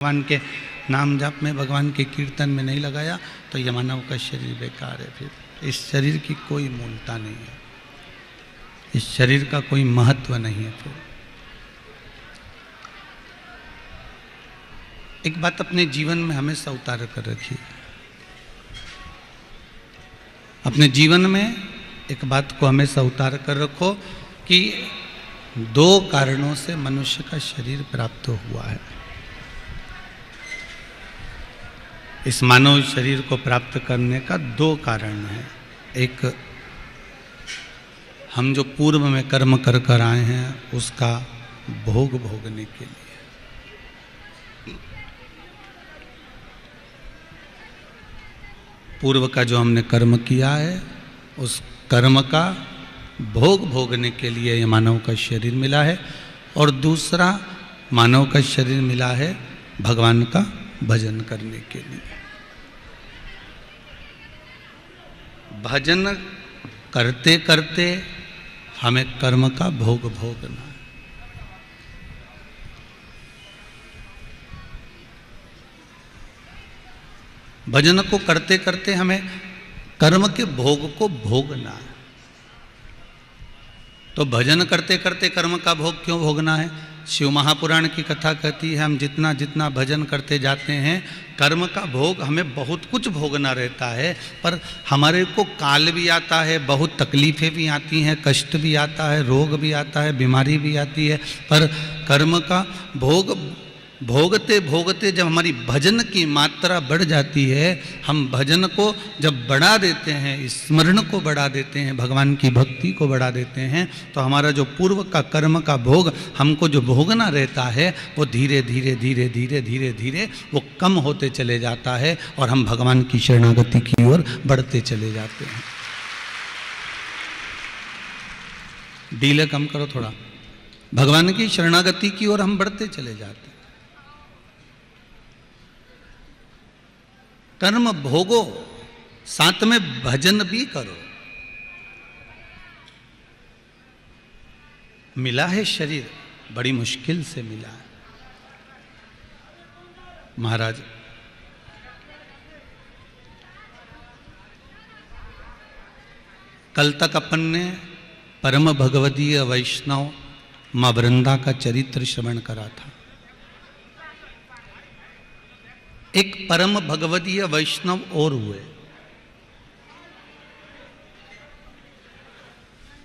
भगवान के नाम जाप में, भगवान के कीर्तन में नहीं लगाया तो ये मानव का शरीर बेकार है। फिर इस शरीर की कोई मूलता नहीं है, इस शरीर का कोई महत्व नहीं है। फिर एक बात अपने जीवन में हमेशा उतार कर रखिए, अपने जीवन में एक बात को हमेशा उतार कर रखो कि दो कारणों से मनुष्य का शरीर प्राप्त हुआ है। इस मानव शरीर को प्राप्त करने का दो कारण है। एक, हम जो पूर्व में कर्म कर कर आए हैं उसका भोग भोगने के लिए। पूर्व का जो हमने कर्म किया है उस कर्म का भोग भोगने के लिए ये मानव का शरीर मिला है। और दूसरा, मानव का शरीर मिला है भगवान का भजन करने के लिए। भजन करते करते हमें कर्म का भोग भोगना है। भजन को करते करते हमें कर्म के भोग को भोगना है। तो भजन करते करते कर्म का भोग क्यों भोगना है? शिव महापुराण की कथा कहती है हम जितना जितना भजन करते जाते हैं कर्म का भोग हमें बहुत कुछ भोगना रहता है, पर हमारे को काल भी आता है, बहुत तकलीफ़ें भी आती हैं, कष्ट भी आता है, रोग भी आता है, बीमारी भी आती है। पर कर्म का भोग भोगते भोगते जब हमारी भजन की मात्रा बढ़ जाती है, हम भजन को जब बढ़ा देते हैं, स्मरण को बढ़ा देते हैं, भगवान की भक्ति को बढ़ा देते हैं, तो हमारा जो पूर्व का कर्म का भोग हमको जो भोगना रहता है वो धीरे धीरे धीरे धीरे धीरे धीरे वो कम होते चले जाता है और हम भगवान की शरणागति की ओर बढ़ते चले जाते हैं। डीले कम करो थोड़ा, भगवान की शरणागति की ओर हम बढ़ते चले जाते हैं। कर्म भोगो, साथ में भजन भी करो। मिला है शरीर, बड़ी मुश्किल से मिला है। महाराज, कल तक अपन ने परम भगवदीय वैष्णव मां वृंदा का चरित्र श्रवण करा था। एक परम भगवदीय वैष्णव और हुए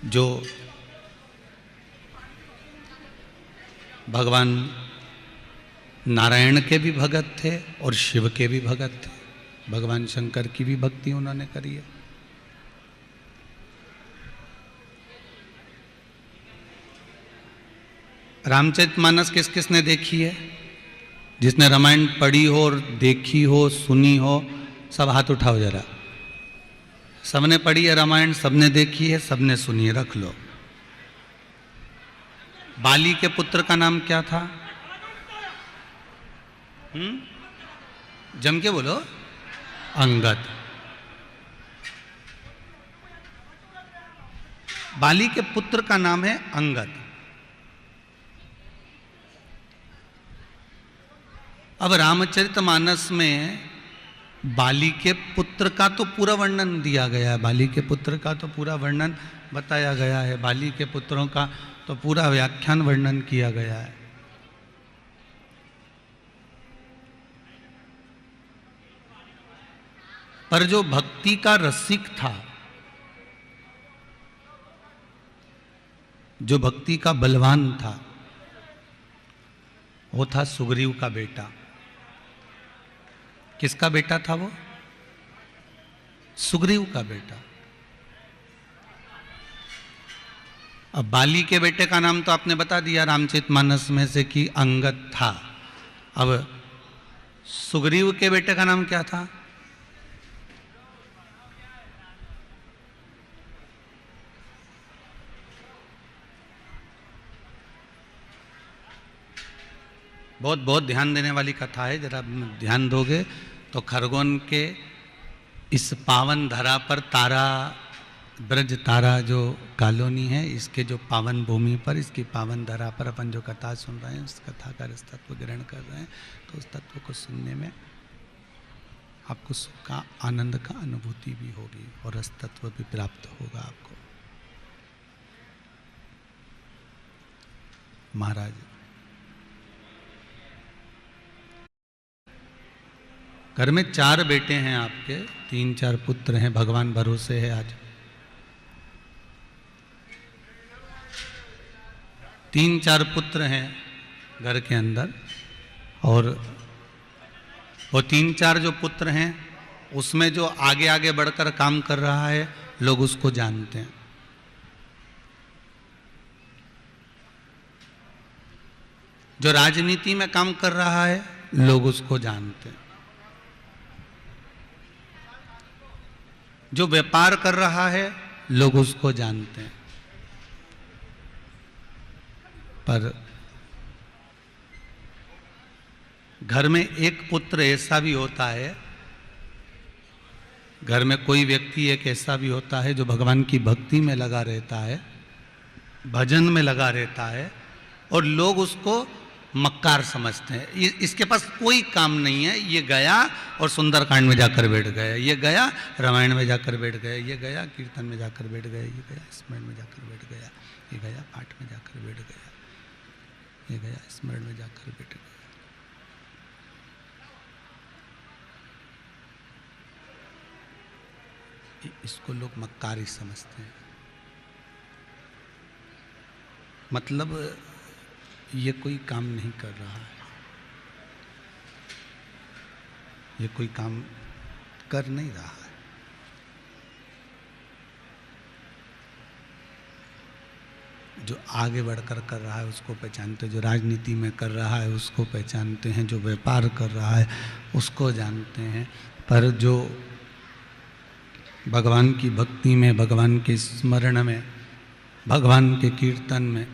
जो भगवान नारायण के भी भगत थे और शिव के भी भगत थे। भगवान शंकर की भी भक्ति उन्होंने करी है। रामचरितमानस किस किसने देखी है? जिसने रामायण पढ़ी हो और देखी हो, सुनी हो, सब हाथ उठाओ जरा। सबने पढ़ी है रामायण, सबने देखी है, सबने सुनी है, रख लो। बाली के पुत्र का नाम क्या था? जम के बोलो। अंगद। बाली के पुत्र का नाम है अंगद। अब रामचरितमानस में बाली के पुत्र का तो पूरा वर्णन दिया गया है, बाली के पुत्र का तो पूरा वर्णन बताया गया है, बाली के पुत्रों का तो पूरा व्याख्यान वर्णन किया गया है। पर जो भक्ति का रसिक था, जो भक्ति का बलवान था, वो था सुग्रीव का बेटा। किसका बेटा था वो? सुग्रीव का बेटा। अब बाली के बेटे का नाम तो आपने बता दिया रामचरितमानस में से कि अंगद था। अब सुग्रीव के बेटे का नाम क्या था? बहुत बहुत ध्यान देने वाली कथा है, जरा ध्यान दोगे तो खरगोन के इस पावन धरा पर तारा ब्रज तारा जो कॉलोनी है, इसके जो पावन भूमि पर, इसकी पावन धरा पर अपन जो कथा सुन रहे हैं, उस कथा का रस तत्व ग्रहण कर रहे हैं, तो उस तत्व को सुनने में आपको सुख का, आनंद का अनुभूति भी होगी और रस तत्व भी प्राप्त होगा आपको। महाराज घर में 4 बेटे हैं आपके, 3-4 पुत्र हैं, भगवान भरोसे है। आज 3-4 पुत्र हैं घर के अंदर, और वो 3-4 जो पुत्र हैं उसमें जो आगे आगे बढ़कर काम कर रहा है, लोग उसको जानते हैं। जो राजनीति में काम कर रहा है, लोग उसको जानते हैं। जो व्यापार कर रहा है, लोग उसको जानते हैं। पर घर में एक पुत्र ऐसा भी होता है, घर में कोई व्यक्ति एक ऐसा भी होता है जो भगवान की भक्ति में लगा रहता है, भजन में लगा रहता है, और लोग उसको मक्कार समझते हैं। इसके पास कोई काम नहीं है, ये गया और सुंदरकांड में जाकर बैठ गया, ये गया रामायण में जाकर बैठ गया, ये गया कीर्तन में जाकर बैठ गया, ये गया स्मरण में जाकर बैठ गया, ये गया पाठ में जाकर बैठ गया, ये गया स्मरण में जाकर बैठ गया। इसको लोग मक्कारी समझते हैं। मतलब ये कोई काम नहीं कर रहा है, ये कोई काम कर नहीं रहा है। जो आगे बढ़कर कर रहा है उसको पहचानते हैं, जो राजनीति में कर रहा है उसको पहचानते हैं, जो व्यापार कर रहा है उसको जानते हैं। पर जो भगवान की भक्ति में, भगवान के स्मरण में, भगवान के कीर्तन में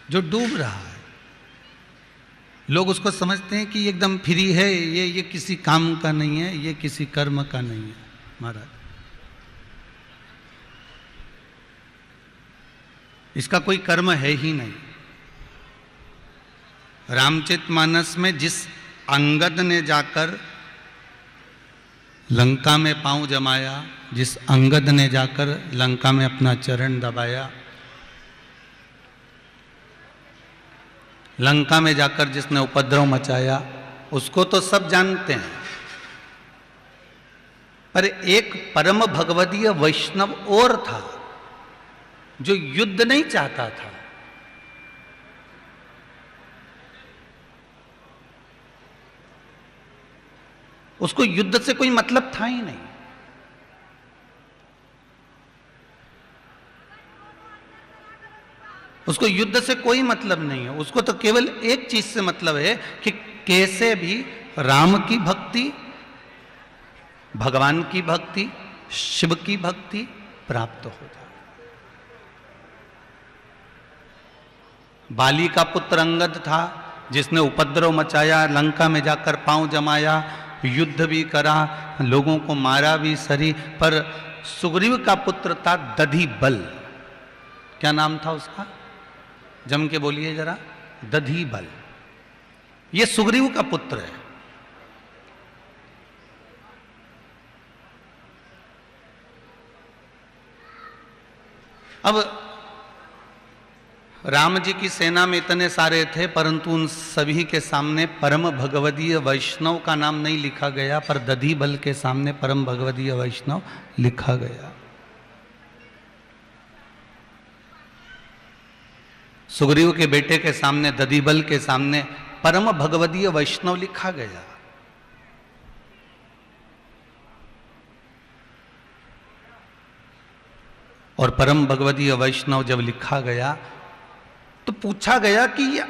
जो डूब रहा है, लोग उसको समझते हैं कि एकदम फ्री है, ये किसी काम का नहीं है, ये किसी कर्म का नहीं है। महाराज इसका कोई कर्म है ही नहीं। रामचरितमानस में जिस अंगद ने जाकर लंका में पांव जमाया, जिस अंगद ने जाकर लंका में अपना चरण दबाया, लंका में जाकर जिसने उपद्रव मचाया, उसको तो सब जानते हैं। पर एक परम भगवदीय वैष्णव और था जो युद्ध नहीं चाहता था। उसको युद्ध से कोई मतलब था ही नहीं। उसको युद्ध से कोई मतलब नहीं है। उसको तो केवल एक चीज से मतलब है कि कैसे भी राम की भक्ति, भगवान की भक्ति, शिव की भक्ति प्राप्त हो जाए। बाली का पुत्र अंगद था जिसने उपद्रव मचाया, लंका में जाकर पांव जमाया, युद्ध भी करा, लोगों को मारा भी सरी। पर सुग्रीव का पुत्र था दधिबल। क्या नाम था उसका? जम के बोलिए जरा। दधिबल। ये सुग्रीव का पुत्र है। अब राम जी की सेना में इतने सारे थे, परंतु उन सभी के सामने परम भगवदीय वैष्णव का नाम नहीं लिखा गया, पर दधिबल के सामने परम भगवदीय वैष्णव लिखा गया। सुग्रीव के बेटे के सामने, दधिबल के सामने परम भगवदीय वैष्णव लिखा गया। और परम भगवदीय वैष्णव जब लिखा गया तो पूछा गया कि ये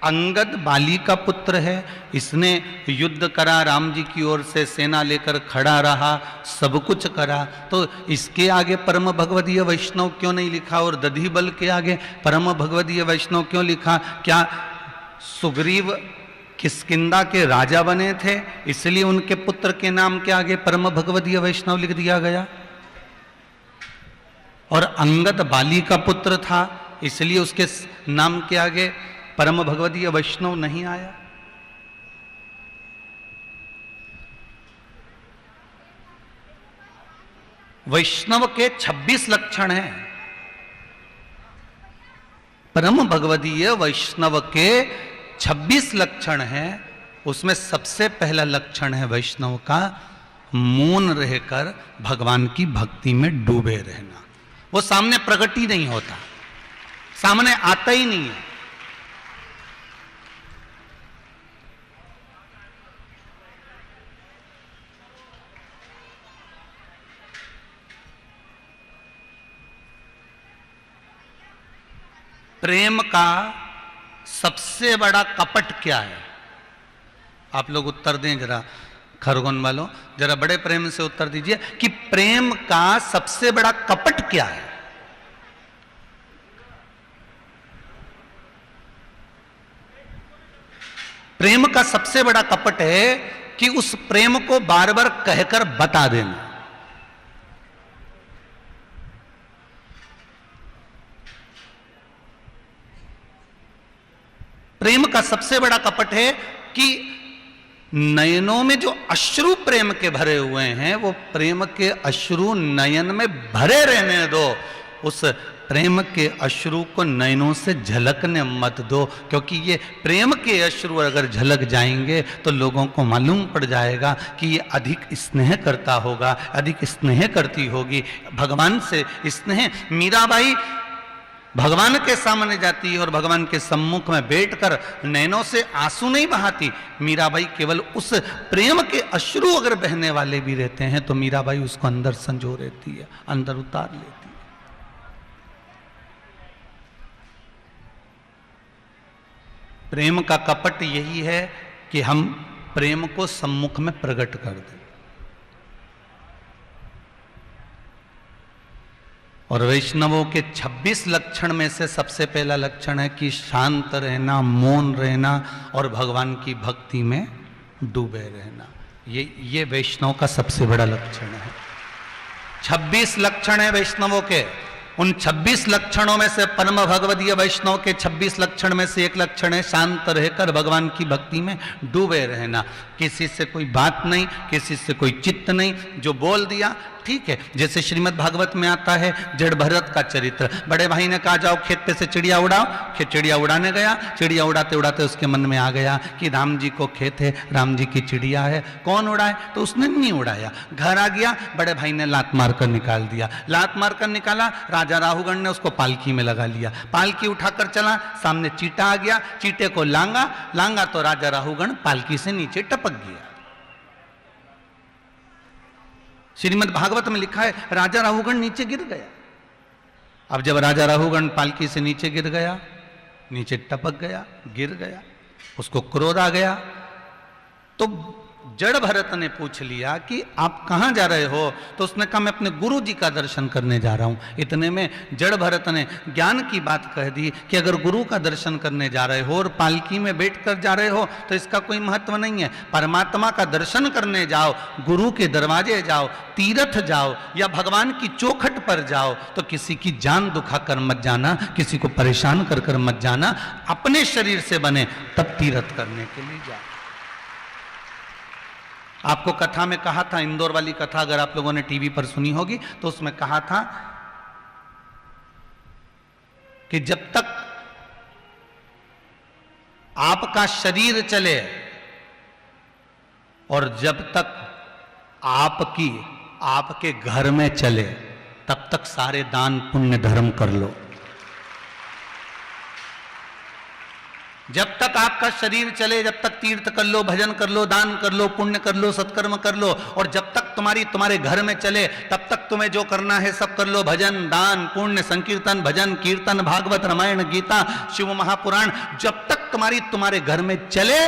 अंगद बाली का पुत्र है, इसने युद्ध करा, राम जी की ओर से सेना लेकर खड़ा रहा, सब कुछ करा, तो इसके आगे परम भगवदीय वैष्णव क्यों नहीं लिखा? और दधिबल के आगे परम भगवदीय वैष्णव क्यों लिखा? क्या सुग्रीव किष्किंधा के राजा बने थे, इसलिए उनके पुत्र के नाम के आगे परम भगवदीय वैष्णव लिख दिया गया। और अंगद बाली का पुत्र था, इसलिए उसके नाम के आगे परम भगवदीय वैष्णव नहीं आया। वैष्णव के 26 लक्षण हैं। परम भगवदीय वैष्णव के 26 लक्षण हैं। उसमें सबसे पहला लक्षण है वैष्णव का मौन रहकर भगवान की भक्ति में डूबे रहना। वो सामने प्रकट ही नहीं होता, सामने आता ही नहीं है। प्रेम का सबसे बड़ा कपट क्या है? आप लोग उत्तर दें जरा, खरगोन वालों जरा बड़े प्रेम से उत्तर दीजिए कि प्रेम का सबसे बड़ा कपट क्या है? प्रेम का सबसे बड़ा कपट है कि उस प्रेम को बार बार कहकर बता देना। प्रेम का सबसे बड़ा कपट है कि नयनों में जो अश्रु प्रेम के भरे हुए हैं, वो प्रेम के अश्रु नयन में भरे रहने दो। उस प्रेम के अश्रु को नयनों से झलकने मत दो, क्योंकि ये प्रेम के अश्रु अगर झलक जाएंगे तो लोगों को मालूम पड़ जाएगा कि ये अधिक स्नेह करता होगा, अधिक स्नेह करती होगी भगवान से स्नेह। मीराबाई भगवान के सामने जाती है और भगवान के सम्मुख में बैठकर नैनों से आंसू नहीं बहाती। मीराबाई केवल उस प्रेम के अश्रु अगर बहने वाले भी रहते हैं तो मीराबाई उसको अंदर संजो रहती है, अंदर उतार लेती है। प्रेम का कपट यही है कि हम प्रेम को सम्मुख में प्रकट कर दें। और वैष्णवों के 26 लक्षण में से सबसे पहला लक्षण है कि शांत रहना, मौन रहना और भगवान की भक्ति में डूबे रहना। ये वैष्णव का सबसे बड़ा लक्षण है। 26 लक्षण है वैष्णवों के। उन 26 लक्षणों में से परम भगवदीय वैष्णव के 26 लक्षण में से एक लक्षण है शांत रहकर भगवान की भक्ति में डूबे रहना। किसी से कोई बात नहीं, किसी से कोई चित्त नहीं, जो बोल दिया ठीक है। जैसे श्रीमद् भागवत में आता है जड़ भरत का चरित्र। बड़े भाई ने कहा जाओ खेत पे से चिड़िया उड़ाओ, चिड़िया उड़ाने गया। चिड़िया उड़ाते उड़ाते उसके मन में आ गया कि राम जी को खेत है, राम जी की चिड़िया है, कौन उड़ाए? तो उसने नहीं उड़ाया। घर आ गया, बड़े भाई ने लात मारकर निकाल दिया। लात मारकर निकाला, राजा राहुगण ने उसको पालकी में लगा लिया। पालकी उठाकर चला, सामने चीटा आ गया, चीटे को लांगा, लांगा तो राजा राहुगण पालकी से नीचे टपक गया। श्रीमद् भागवत में लिखा है राजा राहुगण नीचे गिर गया। अब जब राजा राहुगण पालकी से नीचे गिर गया, नीचे टपक गया, गिर गया, उसको क्रोध आ गया। तो जड़ भरत ने पूछ लिया कि आप कहाँ जा रहे हो? तो उसने कहा मैं अपने गुरु जी का दर्शन करने जा रहा हूँ। इतने में जड़ भरत ने ज्ञान की बात कह दी कि अगर गुरु का दर्शन करने जा रहे हो और पालकी में बैठकर जा रहे हो तो इसका कोई महत्व नहीं है। परमात्मा का दर्शन करने जाओ, गुरु के दरवाजे जाओ, तीर्थ जाओ या भगवान की चौखट पर जाओ, तो किसी की जान दुखा कर मत जाना, किसी को परेशान कर कर मत जाना। अपने शरीर से बने तब तीर्थ करने के लिए जाओ। आपको कथा में कहा था, इंदौर वाली कथा अगर आप लोगों ने टीवी पर सुनी होगी तो उसमें कहा था कि जब तक आपका शरीर चले और जब तक आपके घर में चले तब तक सारे दान पुण्य धर्म कर लो। जब तक आपका शरीर चले, जब तक तीर्थ कर लो, भजन कर लो, दान कर लो, पुण्य कर लो, सत्कर्म कर लो। और जब तक तुम्हारे घर में चले तब तक तुम्हें जो करना है सब कर लो। भजन, दान, पुण्य, संकीर्तन, भजन, कीर्तन, भागवत, रामायण, गीता, शिव महापुराण, जब तक तुम्हारे घर में चले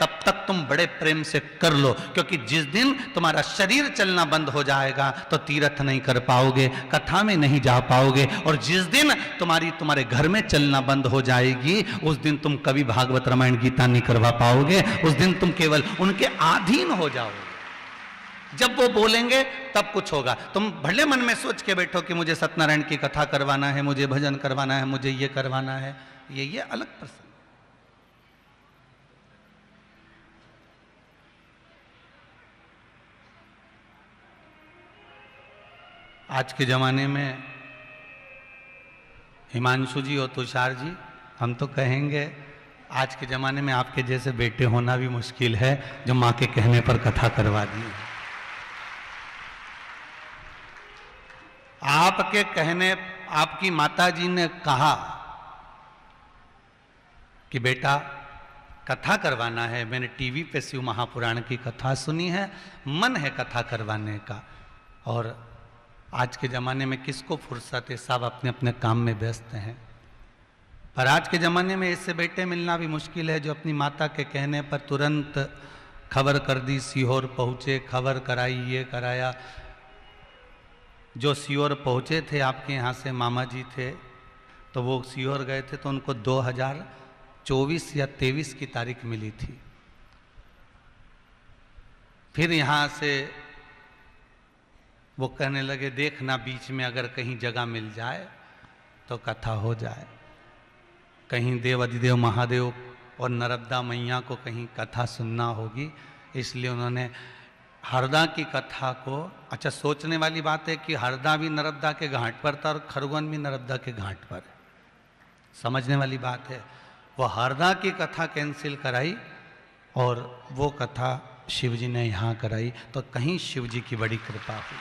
तब तक तुम बड़े प्रेम से कर लो, क्योंकि जिस दिन तुम्हारा शरीर चलना बंद हो जाएगा तो तीर्थ नहीं कर पाओगे, कथा में नहीं जा पाओगे, और जिस दिन तुम्हारे घर में चलना बंद हो जाएगी उस दिन तुम कभी भागवत रामायण गीता नहीं करवा पाओगे। उस दिन तुम केवल उनके अधीन हो जाओगे। जब वो बोलेंगे तब कुछ होगा। तुम भले मन में सोच के बैठो कि मुझे सत्यनारायण की कथा करवाना है, मुझे भजन करवाना है, मुझे ये करवाना है, ये अलग प्रसंग। आज के जमाने में हिमांशु जी और तुषार जी, हम तो कहेंगे आज के जमाने में आपके जैसे बेटे होना भी मुश्किल है जो माँ के कहने पर कथा करवा दिए। आपके कहने, आपकी माताजी ने कहा कि बेटा कथा करवाना है, मैंने टीवी पे शिव महापुराण की कथा सुनी है, मन है कथा करवाने का। और आज के ज़माने में किसको फुर्सत है, सब अपने अपने काम में व्यस्त हैं। पर आज के ज़माने में ऐसे बेटे मिलना भी मुश्किल है जो अपनी माता के कहने पर तुरंत खबर कर दी, सीहोर पहुँचे, खबर कराई, ये कराया। जो सीहोर पहुँचे थे आपके यहाँ से मामा जी थे, तो वो सीहोर गए थे तो उनको 2024 या 23 की तारीख मिली थी। फिर यहाँ से वो कहने लगे देखना बीच में अगर कहीं जगह मिल जाए तो कथा हो जाए, कहीं देव अधिदेव महादेव और नर्मदा मैया को कहीं कथा सुनना होगी। इसलिए उन्होंने हरदा की कथा को, अच्छा सोचने वाली बात है कि हरदा भी नर्मदा के घाट पर था और खरगोन भी नर्मदा के घाट पर है, समझने वाली बात है। वो हरदा की कथा कैंसिल कराई और वो कथा शिवजी ने यहाँ कराई, तो कहीं शिवजी की बड़ी कृपा हुई,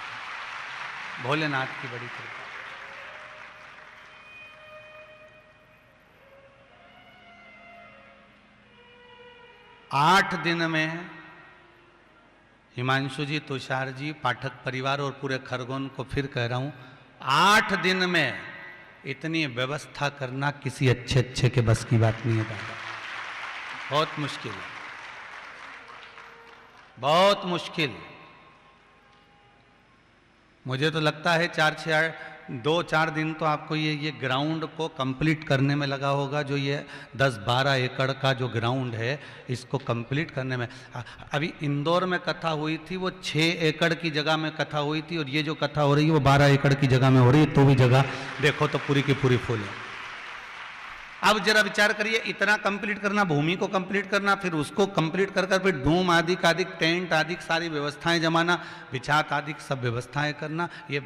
भोलेनाथ की बड़ी कृपा। आठ दिन में हिमांशु जी, तुषार जी, पाठक परिवार और पूरे खरगोन को फिर कह रहा हूं, 8 दिन में इतनी व्यवस्था करना किसी अच्छे के बस की बात नहीं है दादा, बहुत मुश्किल है, बहुत मुश्किल। मुझे तो लगता है 2-4 दिन तो आपको ये ग्राउंड को कंप्लीट करने में लगा होगा। जो ये 10-12 एकड़ का जो ग्राउंड है इसको कंप्लीट करने में। अभी इंदौर में कथा हुई थी, वो 6 एकड़ की जगह में कथा हुई थी, और ये जो कथा हो रही है वो 12 एकड़ की जगह में हो रही है, तो भी जगह देखो तो पूरी की पूरी फुल है। अब जरा विचार करिए, इतना कंप्लीट करना, भूमि को कंप्लीट करना, फिर उसको कंप्लीट कर फिर डूम आदि टेंट आदि सारी व्यवस्थाएं जमाना, बिछात आदि सब व्यवस्थाएं करना, ये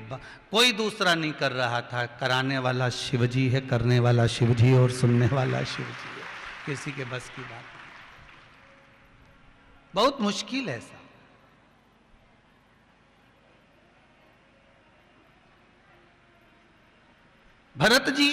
कोई दूसरा नहीं कर रहा था। कराने वाला शिवजी है, करने वाला शिवजी और सुनने वाला शिवजी है, किसी के बस की बात नहीं। बहुत मुश्किल है ऐसा। भरत जी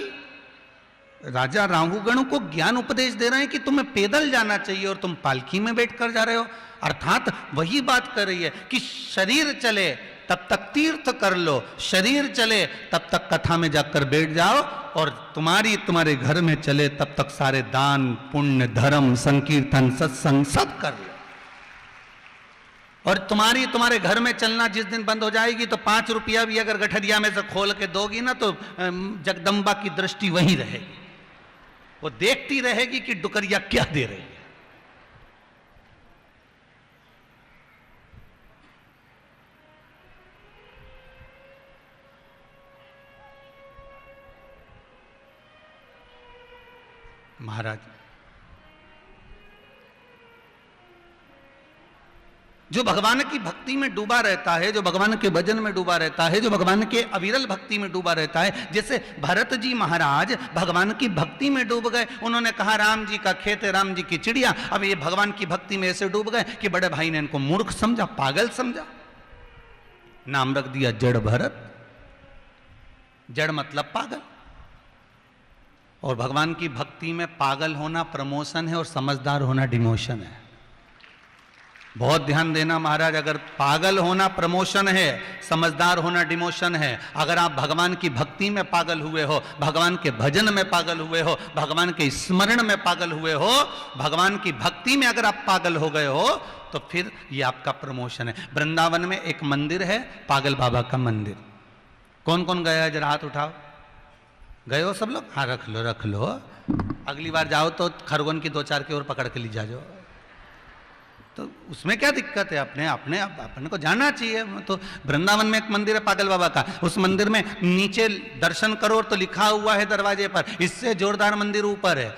राजा राहुगण को ज्ञान उपदेश दे रहे हैं कि तुम्हें पैदल जाना चाहिए और तुम पालकी में बैठकर जा रहे हो। अर्थात वही बात कर रही है कि शरीर चले तब तक तीर्थ कर लो, शरीर चले तब तक कथा में जाकर बैठ जाओ, और तुम्हारे घर में चले तब तक सारे दान पुण्य धर्म संकीर्तन सत्संग सब कर लो। और तुम्हारे घर में चलना जिस दिन बंद हो जाएगी तो 5 रुपया भी अगर गठरिया में से खोल के दोगी ना तो जगदम्बा की दृष्टि वहीं रहेगी, वो देखती रहेगी कि डुकरिया क्या दे रही है। महाराज, जो भगवान की भक्ति में डूबा रहता है, जो भगवान के भजन में डूबा रहता है, जो भगवान के अविरल भक्ति में डूबा रहता है, जैसे भरत जी महाराज भगवान की भक्ति में डूब गए। उन्होंने कहा राम जी का खेत है, राम जी की चिड़िया। अब ये भगवान की भक्ति में ऐसे डूब गए कि बड़े भाई ने इनको मूर्ख समझा, पागल समझा, नाम रख दिया जड़ भरत। जड़ मतलब पागल, और भगवान की भक्ति में पागल होना प्रमोशन है और समझदार होना डिमोशन है। बहुत ध्यान देना महाराज, अगर पागल होना प्रमोशन है, समझदार होना डिमोशन है। अगर आप भगवान की भक्ति में पागल हुए हो, भगवान के भजन में पागल हुए हो, भगवान के स्मरण में पागल हुए हो, भगवान की भक्ति में अगर आप पागल हो गए हो, तो फिर ये आपका प्रमोशन है। वृंदावन में एक मंदिर है, पागल बाबा का मंदिर। कौन कौन गया है, जरा हाथ उठाओ। गए हो सब लोग? हाँ, रख लो रख लो। अगली बार जाओ तो खरगोन की 2-4 की ओर पकड़ के ले जाओ। तो उसमें क्या दिक्कत है? अपने को जाना चाहिए। तो वृंदावन में एक मंदिर है पागल बाबा का, उस मंदिर में नीचे दर्शन करो तो लिखा हुआ है दरवाजे पर, इससे जोरदार मंदिर ऊपर है,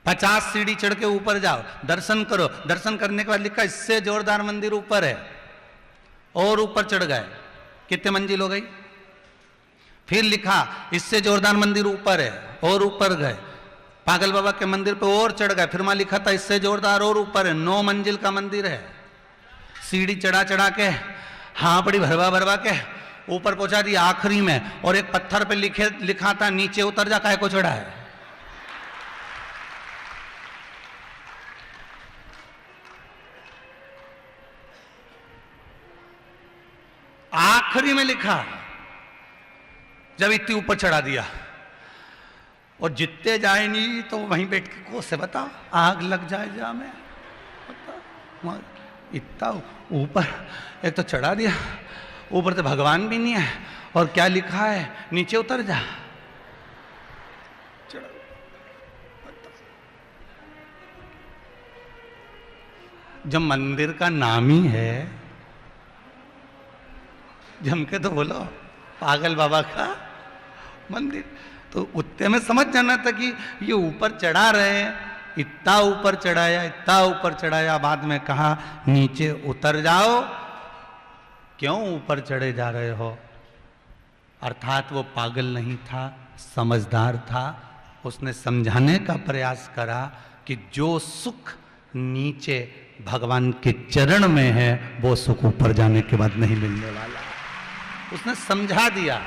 50 सीढ़ी चढ़ के ऊपर जाओ, दर्शन करो। दर्शन करने के बाद लिखा इससे जोरदार मंदिर ऊपर है, और ऊपर चढ़ गए। कितने मंजिल हो गई? फिर लिखा इससे जोरदार मंदिर ऊपर है, और ऊपर गए। पागल बाबा के मंदिर पे और चढ़ गए, फिर वहां लिखा था इससे जोरदार और ऊपर है। 9 मंजिल का मंदिर है। सीढ़ी चढ़ा चढ़ा के, हाँ बड़ी भरवा भरवा के ऊपर पहुंचा दिया आखिरी में, और एक पत्थर पे लिखा था नीचे उतर जा, काहे को चढ़ा है। आखिरी में लिखा, जब इतनी ऊपर चढ़ा दिया, और जितने जाए नहीं तो वहीं बैठ के को से बताओ, आग लग जाए जा में, इतना ऊपर एक तो चढ़ा दिया, ऊपर से भगवान भी नहीं है, और क्या लिखा है नीचे उतर जा। जब मंदिर का नाम ही है, जम के तो बोलो पागल बाबा का मंदिर, तो उतने में समझ जाना था कि ये ऊपर चढ़ा रहे हैं। इतना ऊपर चढ़ाया, इतना ऊपर चढ़ाया, बाद में कहा नीचे उतर जाओ। क्यों ऊपर चढ़े जा रहे हो? अर्थात वो पागल नहीं था, समझदार था। उसने समझाने का प्रयास करा कि जो सुख नीचे भगवान के चरण में है, वो सुख ऊपर जाने के बाद नहीं मिलने वाला। उसने समझा दिया।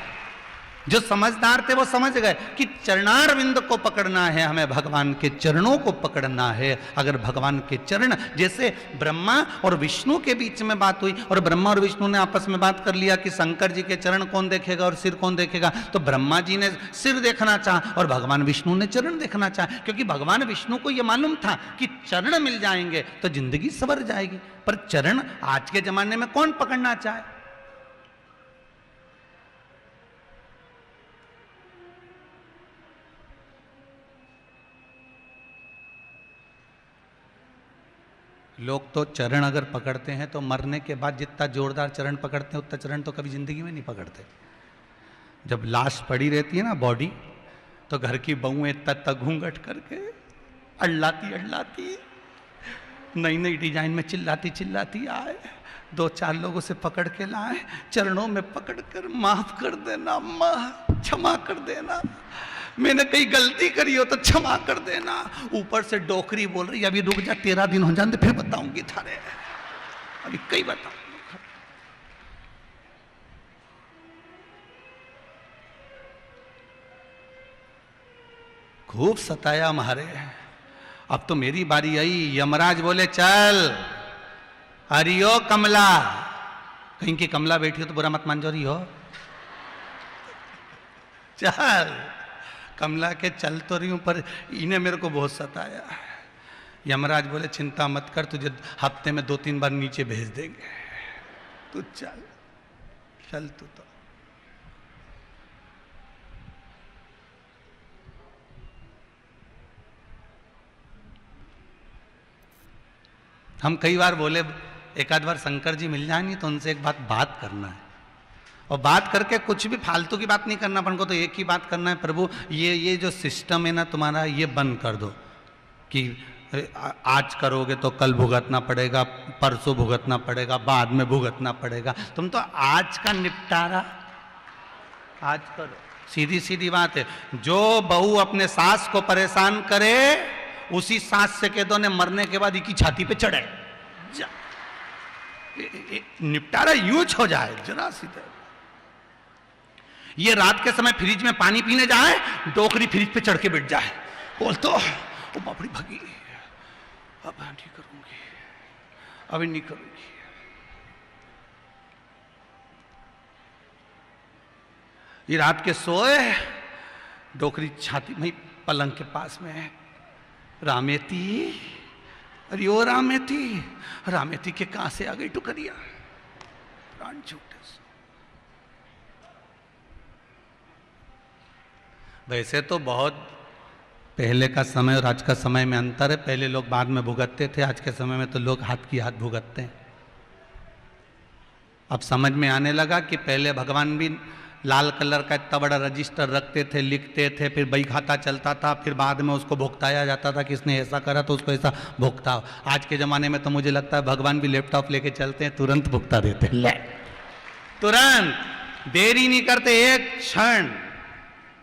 जो समझदार थे वो समझ गए कि चरणार विंद को पकड़ना है, हमें भगवान के चरणों को पकड़ना है। अगर भगवान के चरण, जैसे ब्रह्मा और विष्णु के बीच में बात हुई, और ब्रह्मा और विष्णु ने आपस में बात कर लिया कि शंकर जी के चरण कौन देखेगा और सिर कौन देखेगा, तो ब्रह्मा जी ने सिर देखना चाहा और भगवान विष्णु ने चरण देखना चाहा, क्योंकि भगवान विष्णु को यह मालूम था कि चरण मिल जाएंगे तो जिंदगी संवर जाएगी। पर चरण आज के जमाने में कौन पकड़ना चाहे? लोग तो चरण अगर पकड़ते हैं तो मरने के बाद जितना जोरदार चरण पकड़ते हैं, उतना चरण तो कभी जिंदगी में नहीं पकड़ते। जब लाश पड़ी रहती है ना बॉडी, तो घर की बहुएं तत्ता घूंघट करके अल्लाती नई नई डिजाइन में चिल्लाती आए, 2-4 लोगों से पकड़ के लाए, चरणों में पकड़ कर माफ कर देना माँ, क्षमा कर देना, मैंने कहीं गलती करी हो तो क्षमा कर देना। ऊपर से डोकरी बोल रही, अभी रुक जा, 13 दिन हो जाते फिर बताऊंगी थारे, अभी कई बताऊंगी। खूब सताया मारे। अब तो मेरी बारी आई। यमराज बोले चल, हरियो कमला, कहीं की कमला बैठी हो तो बुरा मत मान जो रही हो, चल। कमला के चल तो रही हूं, पर इन्हें मेरे को बहुत सताया। यमराज बोले चिंता मत कर, तुझे हफ्ते में 2-3 बार नीचे भेज देंगे, तू चल चल तू। तो हम कई बार बोले एक आध बार शंकर जी मिल जाए नहीं तो उनसे एक बात करना है, और बात करके कुछ भी फालतू की बात नहीं करना, अपन को तो एक ही बात करना है, प्रभु ये जो सिस्टम है ना तुम्हारा, ये बंद कर दो कि आज करोगे तो कल भुगतना पड़ेगा, परसों भुगतना पड़ेगा, बाद में भुगतना पड़ेगा। तुम तो आज का निपटारा आज करो। सीधी सीधी बात है। जो बहू अपने सास को परेशान करे, उसी सास से कह दो ने मरने के बाद इकी छाती पे चढ़े, निपटारा यूज हो जाए जरा सीधे। ये रात के समय फ्रिज में पानी पीने जाए, डोकरी फ्रिज पे चढ़ के बैठ जाए, बोल तो वो बापड़ी भगी, अब ठीक करूंगी, अभी नहीं करूंगी। ये रात के सोए, डोकरी छाती में पलंग के पास में है। रामेती, अरे ओ रामेती, रामेती के कहां से आ गई टुकरिया, प्राण छूटे। वैसे तो बहुत पहले का समय और आज का समय में अंतर है। पहले लोग बाद में भुगतते थे, आज के समय में तो लोग हाथ की हाथ भुगतते हैं। अब समझ में आने लगा कि पहले भगवान भी लाल कलर का इतना बड़ा रजिस्टर रखते थे, लिखते थे, फिर बही खाता चलता था, फिर बाद में उसको भुगताया जाता था कि इसने ऐसा करा तो उसको ऐसा भुगताओ। आज के ज़माने में तो मुझे लगता है भगवान भी लैपटॉप लेके चलते हैं, तुरंत भुगता देते हैं। ले तुरंत, देरी नहीं करते, एक क्षण।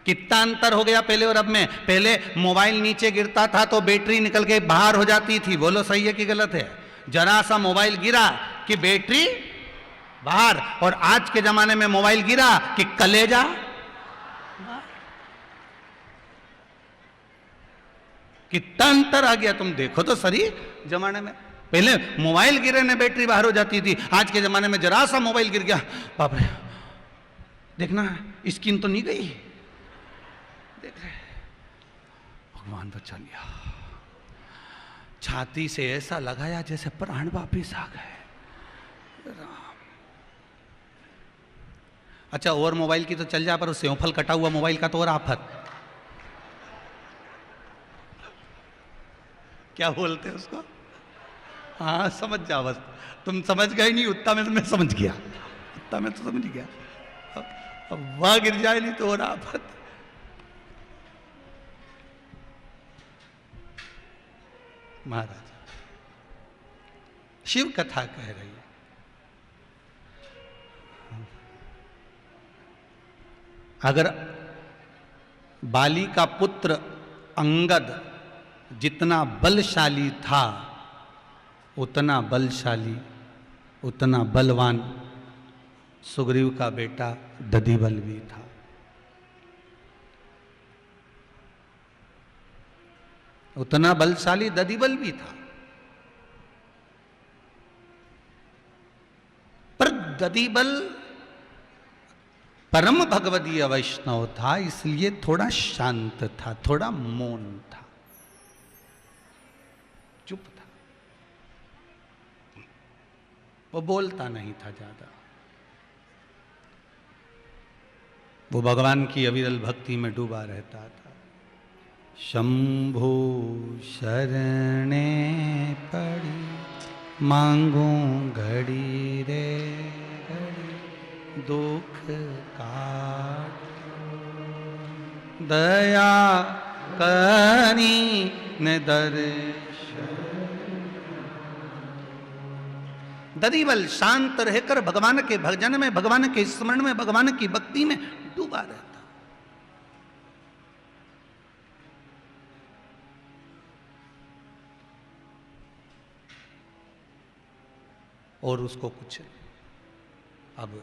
कितना अंतर हो गया पहले और अब में। पहले मोबाइल नीचे गिरता था तो बैटरी निकल के बाहर हो जाती थी। बोलो सही है कि गलत है? जरा सा मोबाइल गिरा कि बैटरी बाहर, और आज के जमाने में मोबाइल गिरा कि कलेजा। कितना अंतर आ गया, तुम देखो तो सही। जमाने में पहले मोबाइल गिरे ने बैटरी बाहर हो जाती थी, आज के जमाने में जरा सा मोबाइल गिर गया, बाप रे, देखना स्क्रीन तो नहीं गई, देख रहे, भगवान बचा लिया। छाती से ऐसा लगाया जैसे प्राण वापिस आ गए। अच्छा, और मोबाइल की तो चल जा, पर सेवफल कटा हुआ मोबाइल का तो और आफत। क्या बोलते हैं उसको? हाँ समझ जा, बस तुम समझ गए नहीं, उतना में तो मैं समझ गया, उतना में तो समझ गया। अब वह गिर जाए नहीं तो और आफत। महाराज शिव कथा कह रही है। अगर बाली का पुत्र अंगद जितना बलशाली था, उतना बलशाली, उतना बलवान सुग्रीव का बेटा दधिबल भी था। उतना बलशाली दधिबल भी था, पर दधिबल परम भगवदीय वैष्णव था, इसलिए थोड़ा शांत था, थोड़ा मौन था, चुप था, वो बोलता नहीं था ज्यादा। वो भगवान की अविरल भक्ति में डूबा रहता था। शंभु शरणे पड़ी मांगू घड़ी रे घड़ी, दुख काट दया करी न दर्शन। दधिबल शांत रहकर भगवान के भजन में, भगवान के स्मरण में, भगवान की भक्ति में डूबा रहता। और उसको कुछ अब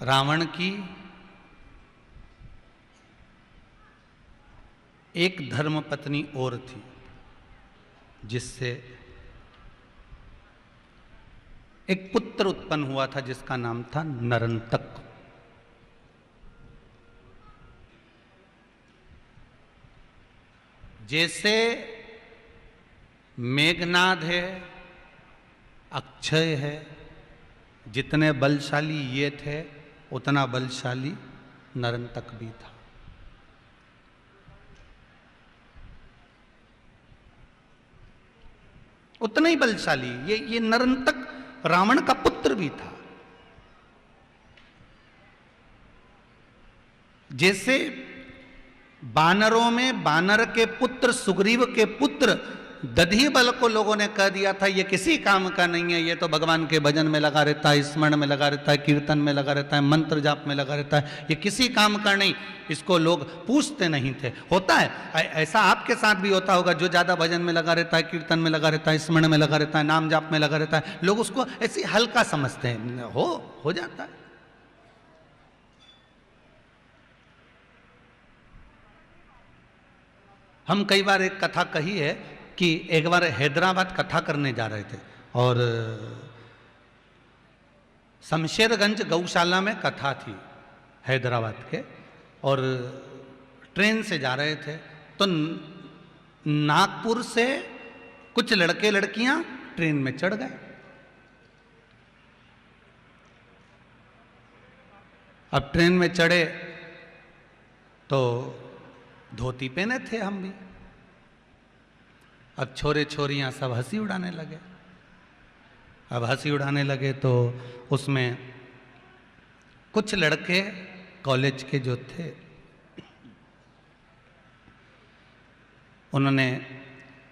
रावण की एक धर्मपत्नी और थी, जिससे एक पुत्र उत्पन्न हुआ था जिसका नाम था नरंतक। जैसे मेघनाद है, अक्षय है, जितने बलशाली ये थे उतना बलशाली नरंतक भी था। उतना ही बलशाली ये नरंतक रावण का पुत्र भी था। जैसे बानरों में बानर के पुत्र सुग्रीव के पुत्र दधिबल को लोगों ने कह दिया था ये किसी काम का नहीं है, ये तो भगवान के भजन में लगा रहता है, स्मरण में लगा रहता है, कीर्तन में लगा रहता है, मंत्र जाप में लगा रहता है, ये किसी काम का नहीं। इसको लोग पूछते नहीं थे। होता है ऐसा, आपके साथ भी होता होगा, जो ज्यादा भजन में लगा रहता है, कीर्तन में लगा रहता है, स्मरण में लगा रहता है, नाम जाप में लगा रहता है, लोग उसको ऐसे हल्का समझते हैं। हो जाता है। हम कई बार एक कथा कही है कि एक बार हैदराबाद कथा करने जा रहे थे और शमशेरगंज गौशाला में कथा थी हैदराबाद के, और ट्रेन से जा रहे थे तो नागपुर से कुछ लड़के लड़कियां ट्रेन में चढ़ गए। अब ट्रेन में चढ़े तो धोती पहने थे हम भी। अब छोरे छोरियां सब हंसी उड़ाने लगे। अब हंसी उड़ाने लगे तो उसमें कुछ लड़के कॉलेज के जो थे उन्होंने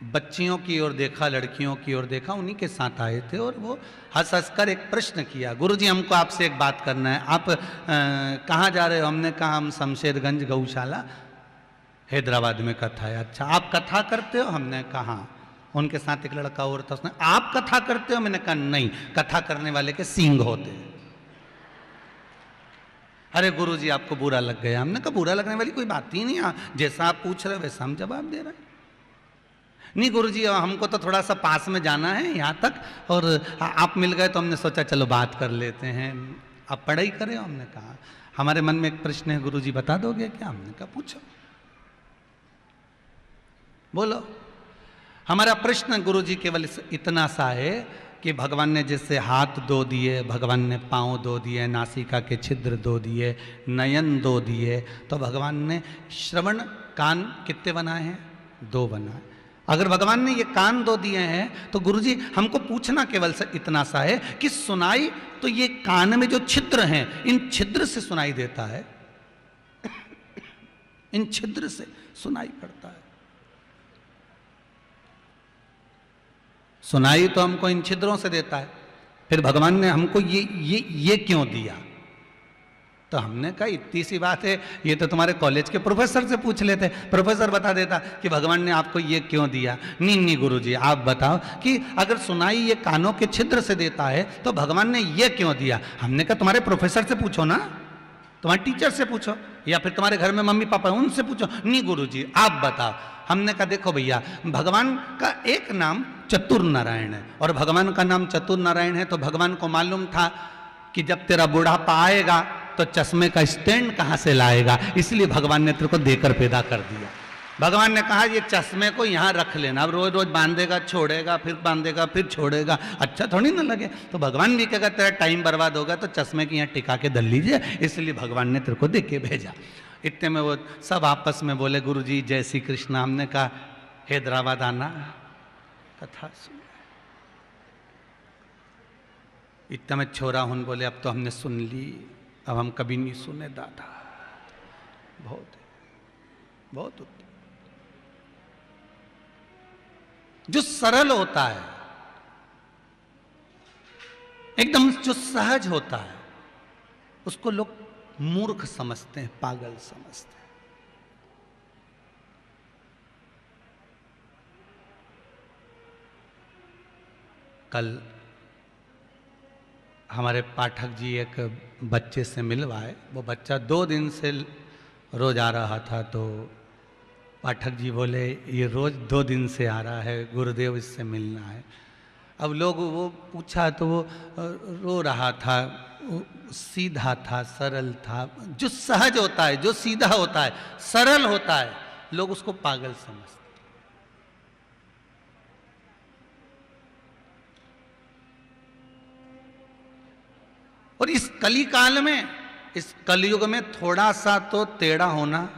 बच्चियों की ओर देखा, लड़कियों की ओर देखा, उन्हीं के साथ आए थे और वो हंस हंस कर एक प्रश्न किया, गुरुजी हमको आपसे एक बात करना है, आप कहाँ जा रहे हो? हमने कहा हम शमशेरगंज गौशाला हैदराबाद में कथा है। अच्छा आप कथा करते हो? हमने कहा। उनके साथ एक लड़का और था, उसने आप कथा करते हो? मैंने कहा नहीं, कथा करने वाले के सींग होते हैं। अरे गुरुजी आपको बुरा लग गया। हमने कहा बुरा लगने वाली कोई बात ही नहीं, जैसा आप पूछ रहे हो वैसा हम जवाब दे रहे हैं। नहीं गुरुजी हमको तो थोड़ा सा पास में जाना है यहाँ तक, और आप मिल गए तो हमने सोचा चलो बात कर लेते हैं। आप पढ़ाई करें? हमने कहा हमारे मन में एक प्रश्न है गुरुजी बता दोगे क्या? हमने कहा पूछो, बोलो। हमारा प्रश्न गुरुजी केवल इतना सा है कि भगवान ने जैसे हाथ दो दिए, भगवान ने पाँव दो दिए, नासिका के छिद्र दो दिए, नयन दो दिए, तो भगवान ने श्रवण कान कितने बनाए हैं? 2 बनाए। अगर भगवान ने ये कान 2 दिए हैं तो गुरुजी हमको पूछना केवल इतना सा है कि सुनाई तो ये कान में जो छिद्र हैं इन छिद्र से सुनाई देता है, इन छिद्र से सुनाई पड़ता है। सुनाई तो हमको इन छिद्रों से देता है, फिर भगवान ने हमको ये क्यों दिया? तो हमने कहा इतनी सी बात है, ये तो तुम्हारे कॉलेज के प्रोफेसर से पूछ लेते, प्रोफेसर बता देता कि भगवान ने आपको ये क्यों दिया। नहीं गुरुजी आप बताओ कि अगर सुनाई ये कानों के छिद्र से देता है तो भगवान ने ये क्यों दिया? हमने कहा तुम्हारे प्रोफेसर से पूछो ना, तुम्हारे टीचर से पूछो, या फिर तुम्हारे घर में मम्मी पापा उनसे पूछो। नहीं गुरुजी आप बताओ। हमने कहा देखो भैया, भगवान का एक नाम चतुर नारायण है, और भगवान का नाम चतुर नारायण है तो भगवान को मालूम था कि जब तेरा बुढ़ापा आएगा तो चश्मे का स्टैंड कहाँ से लाएगा, इसलिए भगवान ने तेरे को देकर पैदा कर दिया। भगवान ने कहा ये चश्मे को यहाँ रख लेना, अब रोज रोज बांधेगा छोड़ेगा, फिर बांधेगा फिर छोड़ेगा, अच्छा थोड़ी ना लगे। तो भगवान भी कहेगा तेरा टाइम बर्बाद होगा तो चश्मे की यहाँ टिका के धर लीजिए, इसलिए भगवान ने तेरे को दे के भेजा। इतने में वो सब आपस में बोले गुरुजी जय श्री कृष्ण। हमने कहा हैदराबाद आना कथा सुन। इतना में छोरा हुन बोले अब तो हमने सुन ली, अब हम कभी नहीं सुने दादा, बहुत बहुत उत्तम। जो सरल होता है, एकदम जो सहज होता है, उसको लोग मूर्ख समझते हैं, पागल समझते हैं। कल हमारे पाठक जी एक बच्चे से मिलवाए, वो बच्चा 2 दिन से रोज आ रहा था, तो पाठक जी बोले ये रोज 2 दिन से आ रहा है, गुरुदेव इससे मिलना है। अब लोग वो पूछा तो वो रो रहा था, वो सीधा था, सरल था। जो सहज होता है, जो सीधा होता है, सरल होता है, लोग उसको पागल समझते। और इस कली काल में, इस कलयुग में थोड़ा सा तो टेढ़ा होना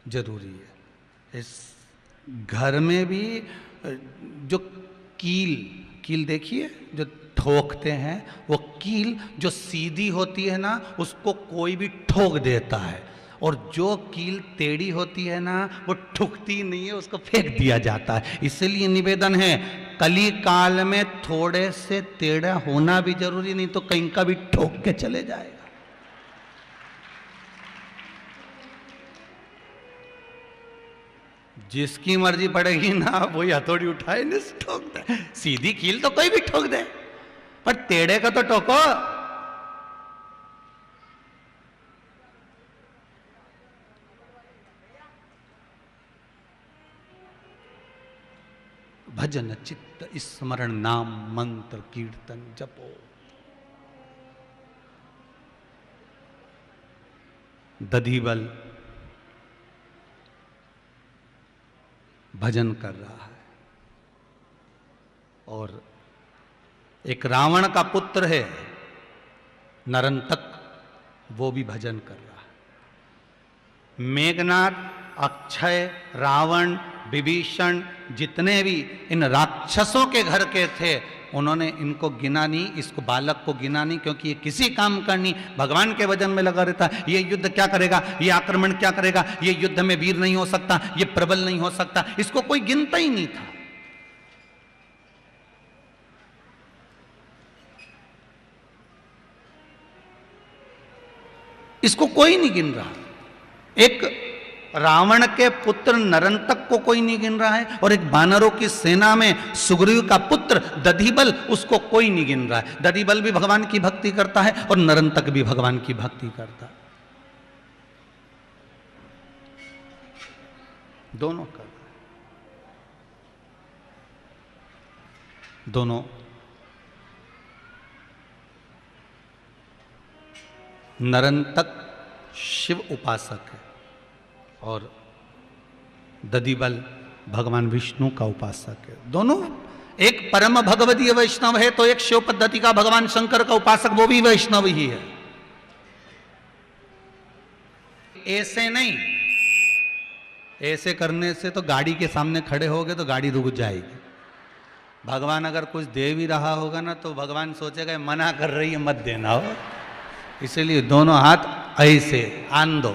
जरूरी है। इस घर में भी जो कील देखिए जो ठोकते हैं, वो कील जो सीधी होती है ना उसको कोई भी ठोक देता है, और जो कील टेढ़ी होती है ना वो ठुकती नहीं है, उसको फेंक दिया जाता है। इसलिए निवेदन है कली काल में थोड़े से टेढ़ा होना भी जरूरी, नहीं तो कहीं का भी ठोक के चले जाएगा। जिसकी मर्जी पड़ेगी ना वही हथौड़ी उठाए न ठोक दे। सीधी कील तो कोई भी ठोक दे, पर टेढ़े का तो ठोको। भजन चित्त स्मरण नाम मंत्र कीर्तन जपो। दधिबल भजन कर रहा है और एक रावण का पुत्र है नरंतक, वो भी भजन कर रहा है। मेघनाथ, अक्षय, रावण, विभीषण जितने भी इन राक्षसों के घर के थे, उन्होंने इनको गिना नहीं, इसको बालक को गिना नहीं, क्योंकि ये किसी काम का नहीं, भगवान के वजन में लगा रहता है। ये युद्ध क्या करेगा, ये आक्रमण क्या करेगा, ये युद्ध में वीर नहीं हो सकता, ये प्रबल नहीं हो सकता, इसको कोई गिनता ही नहीं था। इसको कोई नहीं गिन रहा। एक रावण के पुत्र नरंतक को कोई नहीं गिन रहा है, और एक वानरों की सेना में सुग्रीव का पुत्र दधिबल, उसको कोई नहीं गिन रहा है। दधिबल भी भगवान की भक्ति करता है और नरंतक भी भगवान की भक्ति करता है, दोनों कर रहे हैं। दोनों नरंतक शिव उपासक है और दधिबल भगवान विष्णु का उपासक है। दोनों, एक परम भगवदीय वैष्णव है तो एक शिव पद्धति का भगवान शंकर का उपासक, वो भी वैष्णव ही है। ऐसे नहीं, ऐसे करने से तो गाड़ी के सामने खड़े होगे तो गाड़ी रुक जाएगी। भगवान अगर कुछ दे भी रहा होगा ना तो भगवान सोचेगा मना कर रही है, मत देना हो। इसलिए दोनों हाथ ऐसे आन दो,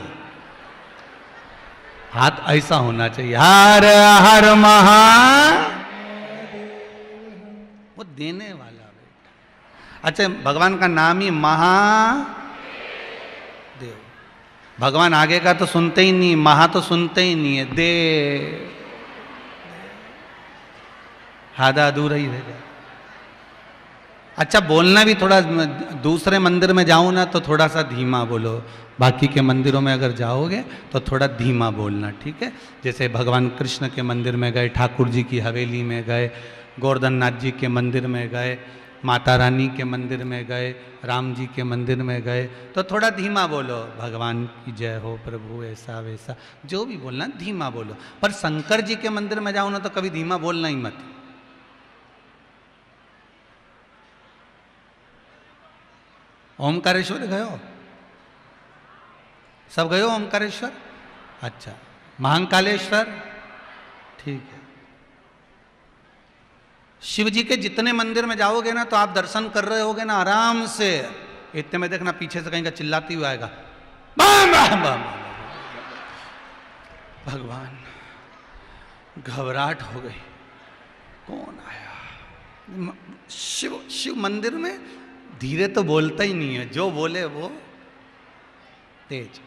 हाथ ऐसा होना चाहिए, हर हर महा, वो देने वाला बेटा। अच्छा, भगवान का नाम ही महादेव। भगवान आगे का तो सुनते ही नहीं, महा तो सुनते ही नहीं है, देव आधा अधूरा ही रह जाए। अच्छा, बोलना भी थोड़ा, दूसरे मंदिर में जाऊं ना तो थोड़ा सा धीमा बोलो, बाकी के मंदिरों में अगर जाओगे तो थोड़ा धीमा बोलना, ठीक है। जैसे भगवान कृष्ण के मंदिर में गए, ठाकुर जी की हवेली में गए, गोवर्धन नाथ जी के मंदिर में गए, माता रानी के मंदिर में गए, राम जी के मंदिर में गए, तो थोड़ा धीमा बोलो, भगवान की जय हो प्रभु, ऐसा वैसा जो भी बोलना धीमा बोलो। पर शंकर जी के मंदिर में जाओ ना तो कभी धीमा बोलना ही मत। ओमकारेश्वर गए हो? सब गए हो ओमकारेश्वर? अच्छा, महाकालेश्वर, ठीक है। शिव जी के जितने मंदिर में जाओगे ना तो आप दर्शन कर रहे होगे ना आराम से, इतने में देखना पीछे से कहीं का चिल्लाती हुआ आएगा, बम बम बम। भगवान, घबराहट हो गई, कौन आया? शिव मंदिर में धीरे तो बोलता ही नहीं है, जो बोले वो तेज।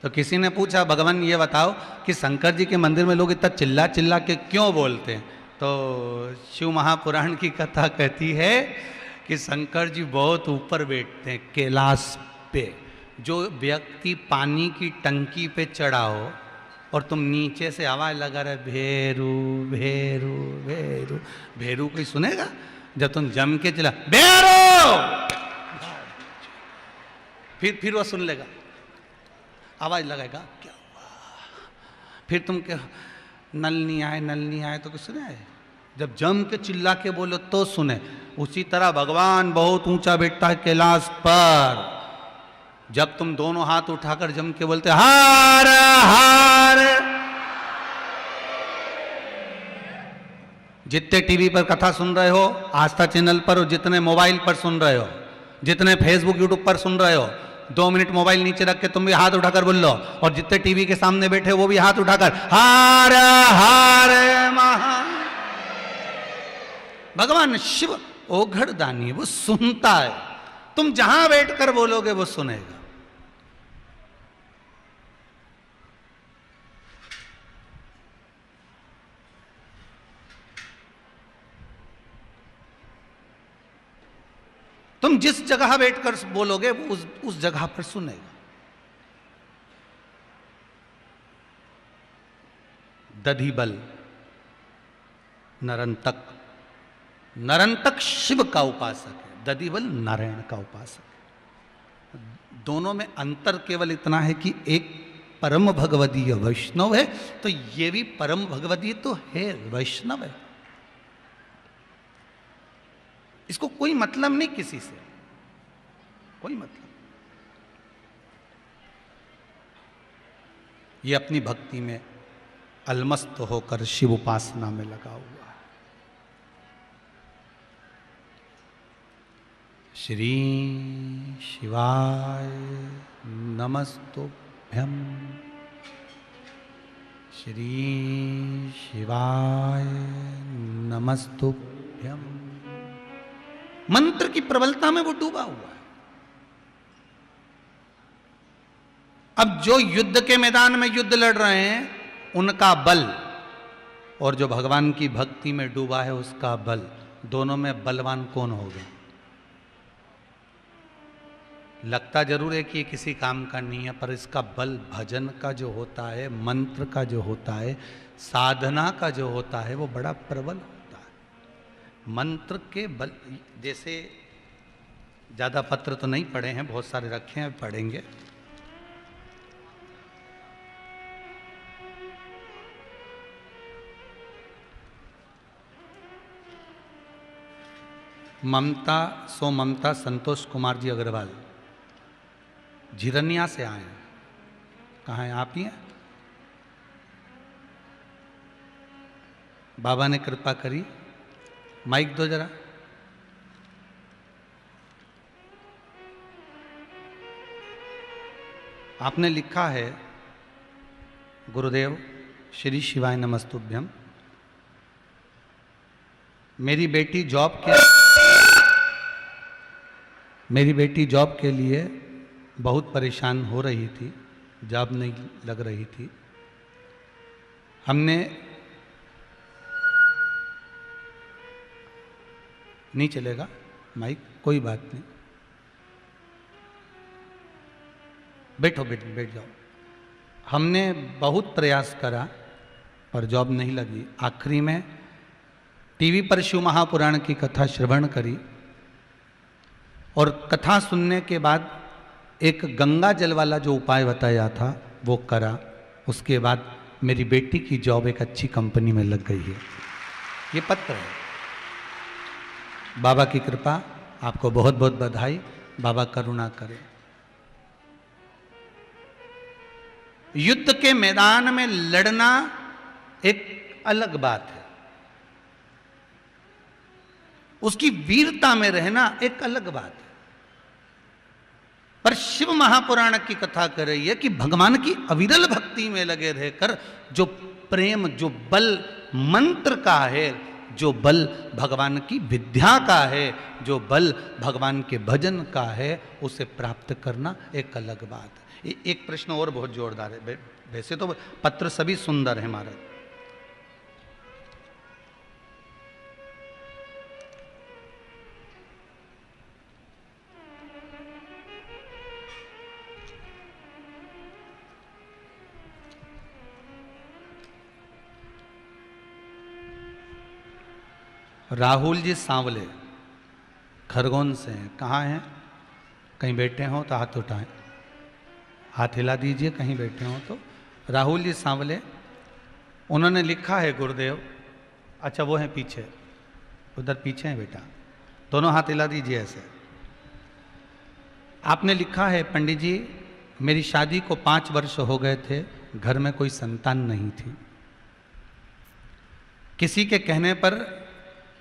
तो किसी ने पूछा, भगवान ये बताओ कि शंकर जी के मंदिर में लोग इतना चिल्ला चिल्ला के क्यों बोलते हैं? तो शिव महापुराण की कथा कहती है कि शंकर जी बहुत ऊपर बैठते हैं कैलाश पे। जो व्यक्ति पानी की टंकी पे चढ़ा हो और तुम नीचे से आवाज लगा रहे भेरू भेरू भेरू, भेरू कोई सुनेगा? जब तुम जम के चला भेरू, फिर वो सुन लेगा, आवाज लगाएगा क्या हुआ। फिर तुम क्या, नल नहीं आए तो कुछ सुने? जब जम के चिल्ला के बोलो तो सुने। उसी तरह भगवान बहुत ऊंचा बैठता है कैलाश पर। जब तुम दोनों हाथ उठाकर जम के बोलते हार हार, जितने टीवी पर कथा सुन रहे हो आस्था चैनल पर, और जितने मोबाइल पर सुन रहे हो, जितने फेसबुक यूट्यूब पर सुन रहे हो, 2 मिनट मोबाइल नीचे रख के तुम भी हाथ उठाकर बोल लो, और जितने टीवी के सामने बैठे वो भी हाथ उठाकर हार हार महा। भगवान शिव ओघड़दानी, वो सुनता है, तुम जहां बैठकर बोलोगे वो सुनेगा। तुम जिस जगह बैठकर बोलोगे वो उस जगह पर सुनेगा। दधिबल नरंतक, नरंतक शिव का उपासक है, दधिबल नारायण का उपासक है। दोनों में अंतर केवल इतना है कि एक परम भगवदीय वैष्णव है, तो ये भी परम भगवदीय तो है, वैष्णव है। इसको कोई मतलब नहीं किसी से, कोई मतलब। ये अपनी भक्ति में अलमस्त होकर शिव उपासना में लगा हुआ है। श्री शिवाय नमस्तुभ्यं, श्री शिवाय नमस्तुभ्यं। मंत्र की प्रबलता में वो डूबा हुआ है। अब जो युद्ध के मैदान में युद्ध लड़ रहे हैं उनका बल, और जो भगवान की भक्ति में डूबा है उसका बल, दोनों में बलवान कौन होगा? लगता जरूर है कि ये किसी काम का नहीं है, पर इसका बल भजन का जो होता है, मंत्र का जो होता है, साधना का जो होता है, वो बड़ा प्रबल होता है। मंत्र के बल, जैसे ज़्यादा पत्र तो नहीं पढ़े हैं, बहुत सारे रखे हैं, पढ़ेंगे। ममता संतोष कुमार जी अग्रवाल झिरनिया से आए हैं। कहाँ हैं? आप ही हैं? बाबा ने कृपा करी, माइक दो जरा। आपने लिखा है, गुरुदेव श्री शिवाय नमस्तुभ्यम, मेरी बेटी जॉब के लिए बहुत परेशान हो रही थी, जॉब नहीं लग रही थी। हमने नहीं चलेगा माइक, कोई बात नहीं, बैठ जाओ। हमने बहुत प्रयास करा पर जॉब नहीं लगी। आखिरी में टीवी पर शिव महापुराण की कथा श्रवण करी, और कथा सुनने के बाद एक गंगा जल वाला जो उपाय बताया था वो करा। उसके बाद मेरी बेटी की जॉब एक अच्छी कंपनी में लग गई है। ये पत्र है। बाबा की कृपा, आपको बहुत बहुत बधाई। बाबा करुणा करें। युद्ध के मैदान में लड़ना एक अलग बात है, उसकी वीरता में रहना एक अलग बात है। पर शिव महापुराण की कथा कर रही है कि भगवान की अविरल भक्ति में लगे रहकर जो प्रेम, जो बल मंत्र का है, जो बल भगवान की विद्या का है, जो बल भगवान के भजन का है, उसे प्राप्त करना एक अलग बात है। एक प्रश्न और बहुत जोरदार है। वैसे तो पत्र सभी सुंदर है महाराज। राहुल जी सांवले खरगोन से हैं। कहाँ हैं? कहीं बैठे हों तो हाथ उठाएं, हाथ हिला दीजिए कहीं बैठे हों तो। राहुल जी सांवले, उन्होंने लिखा है गुरुदेव, अच्छा वो हैं पीछे, उधर पीछे हैं बेटा, दोनों हाथ हिला दीजिए ऐसे। आपने लिखा है, पंडित जी मेरी शादी को 5 वर्ष हो गए थे, घर में कोई संतान नहीं थी। किसी के कहने पर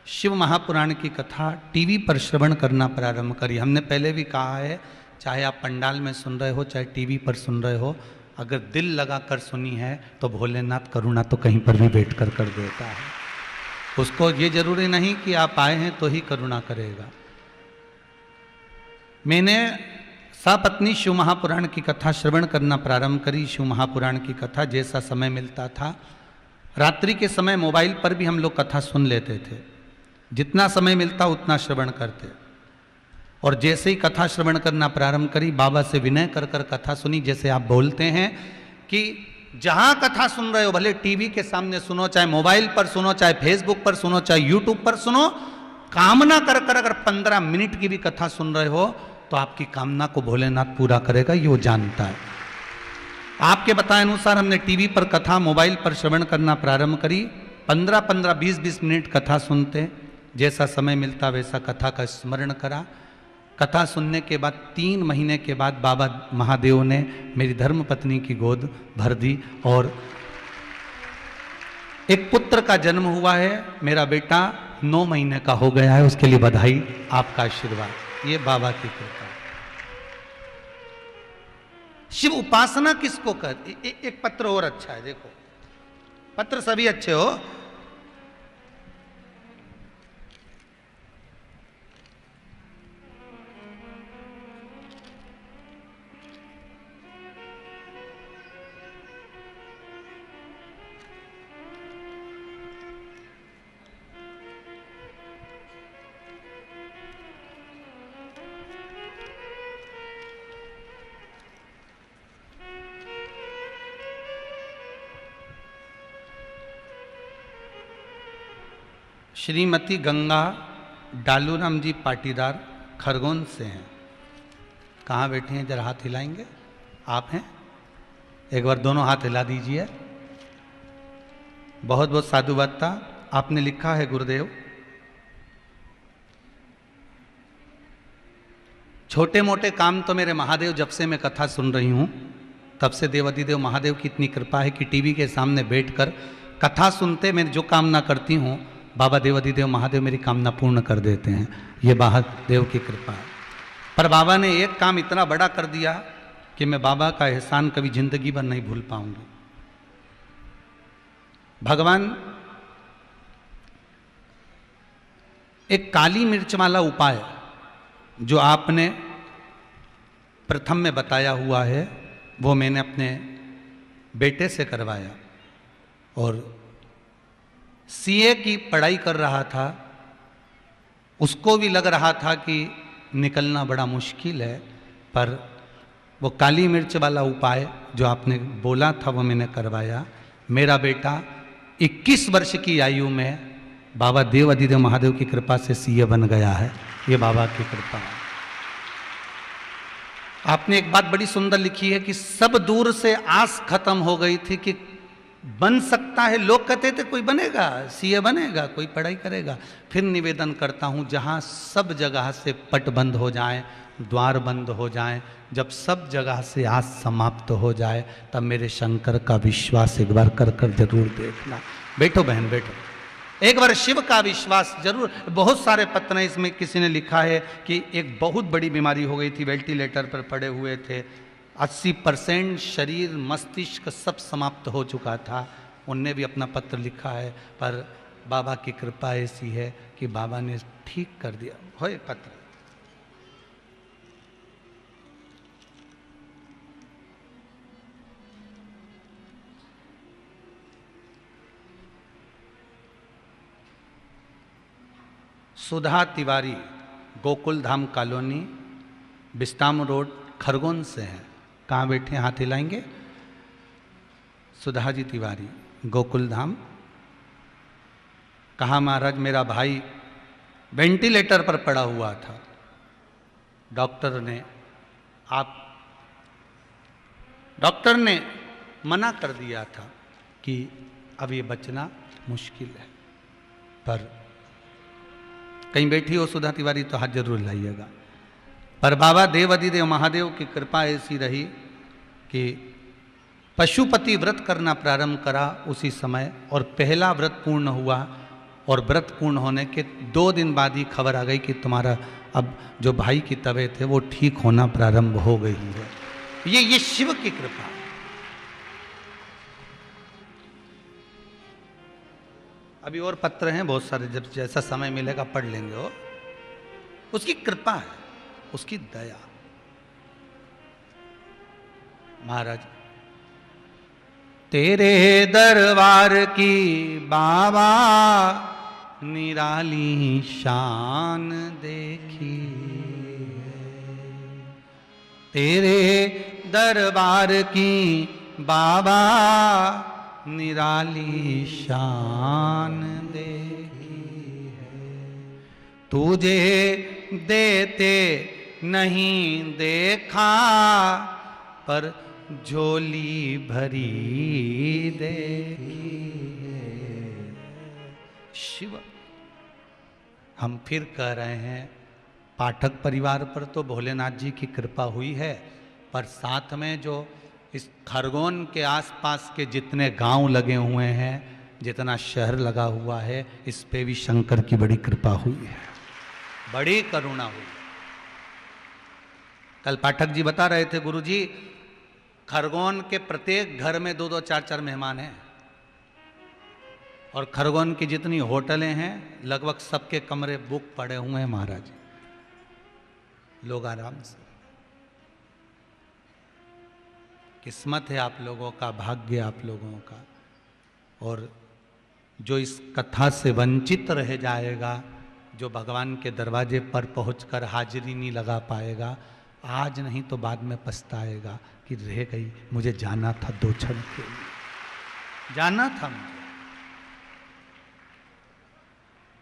शिव महापुराण की कथा टीवी पर श्रवण करना प्रारंभ करी। हमने पहले भी कहा है, चाहे आप पंडाल में सुन रहे हो चाहे टीवी पर सुन रहे हो, अगर दिल लगा कर सुनी है तो भोलेनाथ करुणा तो कहीं पर भी बैठ कर देता है। उसको ये जरूरी नहीं कि आप आए हैं तो ही करुणा करेगा। मैंने सपत्नी शिव महापुराण की कथा श्रवण करना प्रारंभ करी। शिव महापुराण की कथा जैसा समय मिलता था, रात्रि के समय मोबाइल पर भी हम लोग कथा सुन लेते थे, जितना समय मिलता उतना श्रवण करते। और जैसे ही कथा श्रवण करना प्रारंभ करी, बाबा से विनय कर कर कथा सुनी। जैसे आप बोलते हैं कि जहां कथा सुन रहे हो, भले टीवी के सामने सुनो, चाहे मोबाइल पर सुनो, चाहे फेसबुक पर सुनो, चाहे यूट्यूब पर सुनो, कामना कर कर अगर 15 मिनट की भी कथा सुन रहे हो तो आपकी कामना को भोलेनाथ पूरा करेगा, ये वो जानता है। आपके बताए अनुसार हमने टीवी पर कथा, मोबाइल पर श्रवण करना प्रारंभ करी। 15-15, 20-20 मिनट कथा सुनते, जैसा समय मिलता वैसा कथा का स्मरण करा। कथा सुनने के बाद 3 महीने के बाद बाबा महादेव ने मेरी धर्मपत्नी की गोद भर दी और एक पुत्र का जन्म हुआ है। मेरा बेटा 9 महीने का हो गया है, उसके लिए बधाई, आपका आशीर्वाद, ये बाबा की कृपा। शिव उपासना किसको कर, एक पत्र और अच्छा है, देखो पत्र सभी अच्छे हो। श्रीमती गंगा डालूराम जी पाटीदार खरगोन से हैं। कहाँ बैठे हैं, जरा हाथ हिलाएंगे? आप हैं? एक बार दोनों हाथ हिला दीजिए। बहुत बहुत साधुवादता। आपने लिखा है, गुरुदेव छोटे मोटे काम तो मेरे महादेव, जब से मैं कथा सुन रही हूँ तब से देवाधिदेव महादेव की इतनी कृपा है कि टीवी के सामने बैठकर कथा सुनते मैं जो कामना करती हूँ बाबा देवाधिदेव महादेव मेरी कामना पूर्ण कर देते हैं। ये महादेव की कृपा है। पर बाबा ने एक काम इतना बड़ा कर दिया कि मैं बाबा का एहसान कभी जिंदगी भर नहीं भूल पाऊंगी। भगवान एक काली मिर्च वाला उपाय जो आपने प्रथम में बताया हुआ है वो मैंने अपने बेटे से करवाया और सीए की पढ़ाई कर रहा था। उसको भी लग रहा था कि निकलना बड़ा मुश्किल है, पर वो काली मिर्च वाला उपाय जो आपने बोला था वो मैंने करवाया। मेरा बेटा 21 वर्ष की आयु में बाबा देवाधिदेव महादेव की कृपा से सीए बन गया है। ये बाबा की कृपा है। आपने एक बात बड़ी सुंदर लिखी है कि सब दूर से आस खत्म हो गई थी कि बन सकता है। लोग कहते थे कोई बनेगा, सीए बनेगा, कोई पढ़ाई करेगा। फिर निवेदन करता हूँ जहाँ सब जगह से पट बंद हो जाए, द्वार बंद हो जाए, जब सब जगह से आस समाप्त हो जाए तब मेरे शंकर का विश्वास एक बार कर कर जरूर देखना। बैठो बहन बैठो, एक बार शिव का विश्वास जरूर। बहुत सारे पत्र हैं, इसमें किसी ने लिखा है कि एक बहुत बड़ी बीमारी हो गई थी, वेंटिलेटर पर पड़े हुए थे, 80% शरीर मस्तिष्क सब समाप्त हो चुका था। उनने भी अपना पत्र लिखा है, पर बाबा की कृपा ऐसी है कि बाबा ने ठीक कर दिया। हो एक पत्र, सुधा तिवारी, गोकुल धाम कॉलोनी, बिस्ताम रोड, खरगोन से हैं। कहाँ बैठे हैं, हाथ हिलाएंगे? सुधा जी तिवारी, गोकुल धाम। कहा महाराज मेरा भाई वेंटिलेटर पर पड़ा हुआ था, डॉक्टर ने मना कर दिया था कि अब ये बचना मुश्किल है। पर कहीं बैठी हो सुधा तिवारी तो हाथ जरूर लाइएगा। पर बाबा देवाधिदेव महादेव की कृपा ऐसी रही कि पशुपति व्रत करना प्रारंभ करा उसी समय, और पहला व्रत पूर्ण हुआ। और व्रत पूर्ण होने के 2 दिन बाद ही खबर आ गई कि तुम्हारा अब जो भाई की तबीयत है वो ठीक होना प्रारंभ हो गई है। ये शिव की कृपा। अभी और पत्र हैं बहुत सारे, जब जैसा समय मिलेगा पढ़ लेंगे। वो उसकी कृपा है, उसकी दया। महाराज तेरे दरबार की बाबा निराली शान देखी, तेरे दरबार की बाबा निराली शान दे तुझे देते नहीं देखा पर झोली भरी दे। शिव हम फिर कह रहे हैं, पाठक परिवार पर तो भोलेनाथ जी की कृपा हुई है, पर साथ में जो इस खरगोन के आसपास के जितने गांव लगे हुए हैं, जितना शहर लगा हुआ है, इस पे भी शंकर की बड़ी कृपा हुई है, बड़ी करुणा हुई। कल पाठक जी बता रहे थे, गुरुजी खरगोन के प्रत्येक घर में 2-2, 4-4 मेहमान हैं, और खरगोन की जितनी होटलें हैं लगभग सबके कमरे बुक पड़े हुए हैं महाराज, लोग आराम से। किस्मत है आप लोगों का, भाग्य आप लोगों का। और जो इस कथा से वंचित रह जाएगा, जो भगवान के दरवाजे पर पहुंचकर हाजिरी नहीं लगा पाएगा, आज नहीं तो बाद में पछताएगा कि रह गई, मुझे जाना था 2 क्षण के लिए, जाना था मुझे।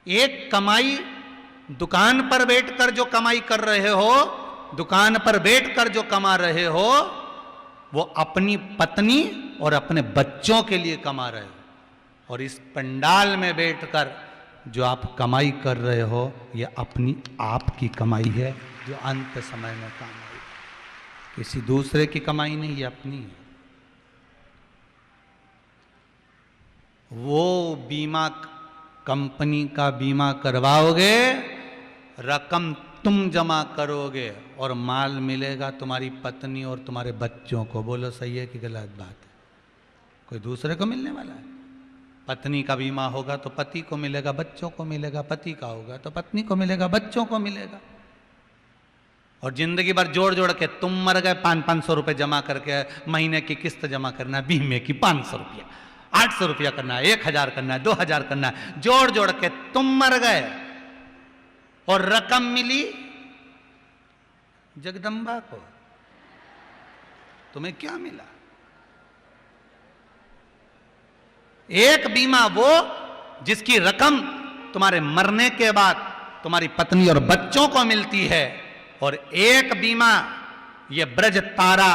एक कमाई दुकान पर बैठकर जो कमाई कर रहे हो, दुकान पर बैठकर जो कमा रहे हो, वो अपनी पत्नी और अपने बच्चों के लिए कमा रहे हो, और इस पंडाल में बैठकर जो आप कमाई कर रहे हो, ये अपनी आप की कमाई है, जो अंत समय में काम आएगी। किसी दूसरे की कमाई नहीं, ये अपनी है। वो बीमा कंपनी का बीमा करवाओगे, रकम तुम जमा करोगे, और माल मिलेगा तुम्हारी पत्नी और तुम्हारे बच्चों को। बोलो सही है कि गलत बात है? कोई दूसरे को मिलने वाला है? पत्नी का बीमा होगा तो पति को मिलेगा, बच्चों को मिलेगा, पति का होगा तो पत्नी को मिलेगा, बच्चों को मिलेगा। और जिंदगी भर जोड़ जोड़ के तुम मर गए, 500-500 रुपए जमा करके महीने की किस्त जमा करना, बीमे की 500 रुपया, 800 रुपया करना है, 1000 करना है, 2000 करना है, जोड़ जोड़ के तुम मर गए, और रकम मिली जगदम्बा को। तुम्हें क्या मिला? एक बीमा वो जिसकी रकम तुम्हारे मरने के बाद तुम्हारी पत्नी और बच्चों को मिलती है, और एक बीमा ये ब्रज तारा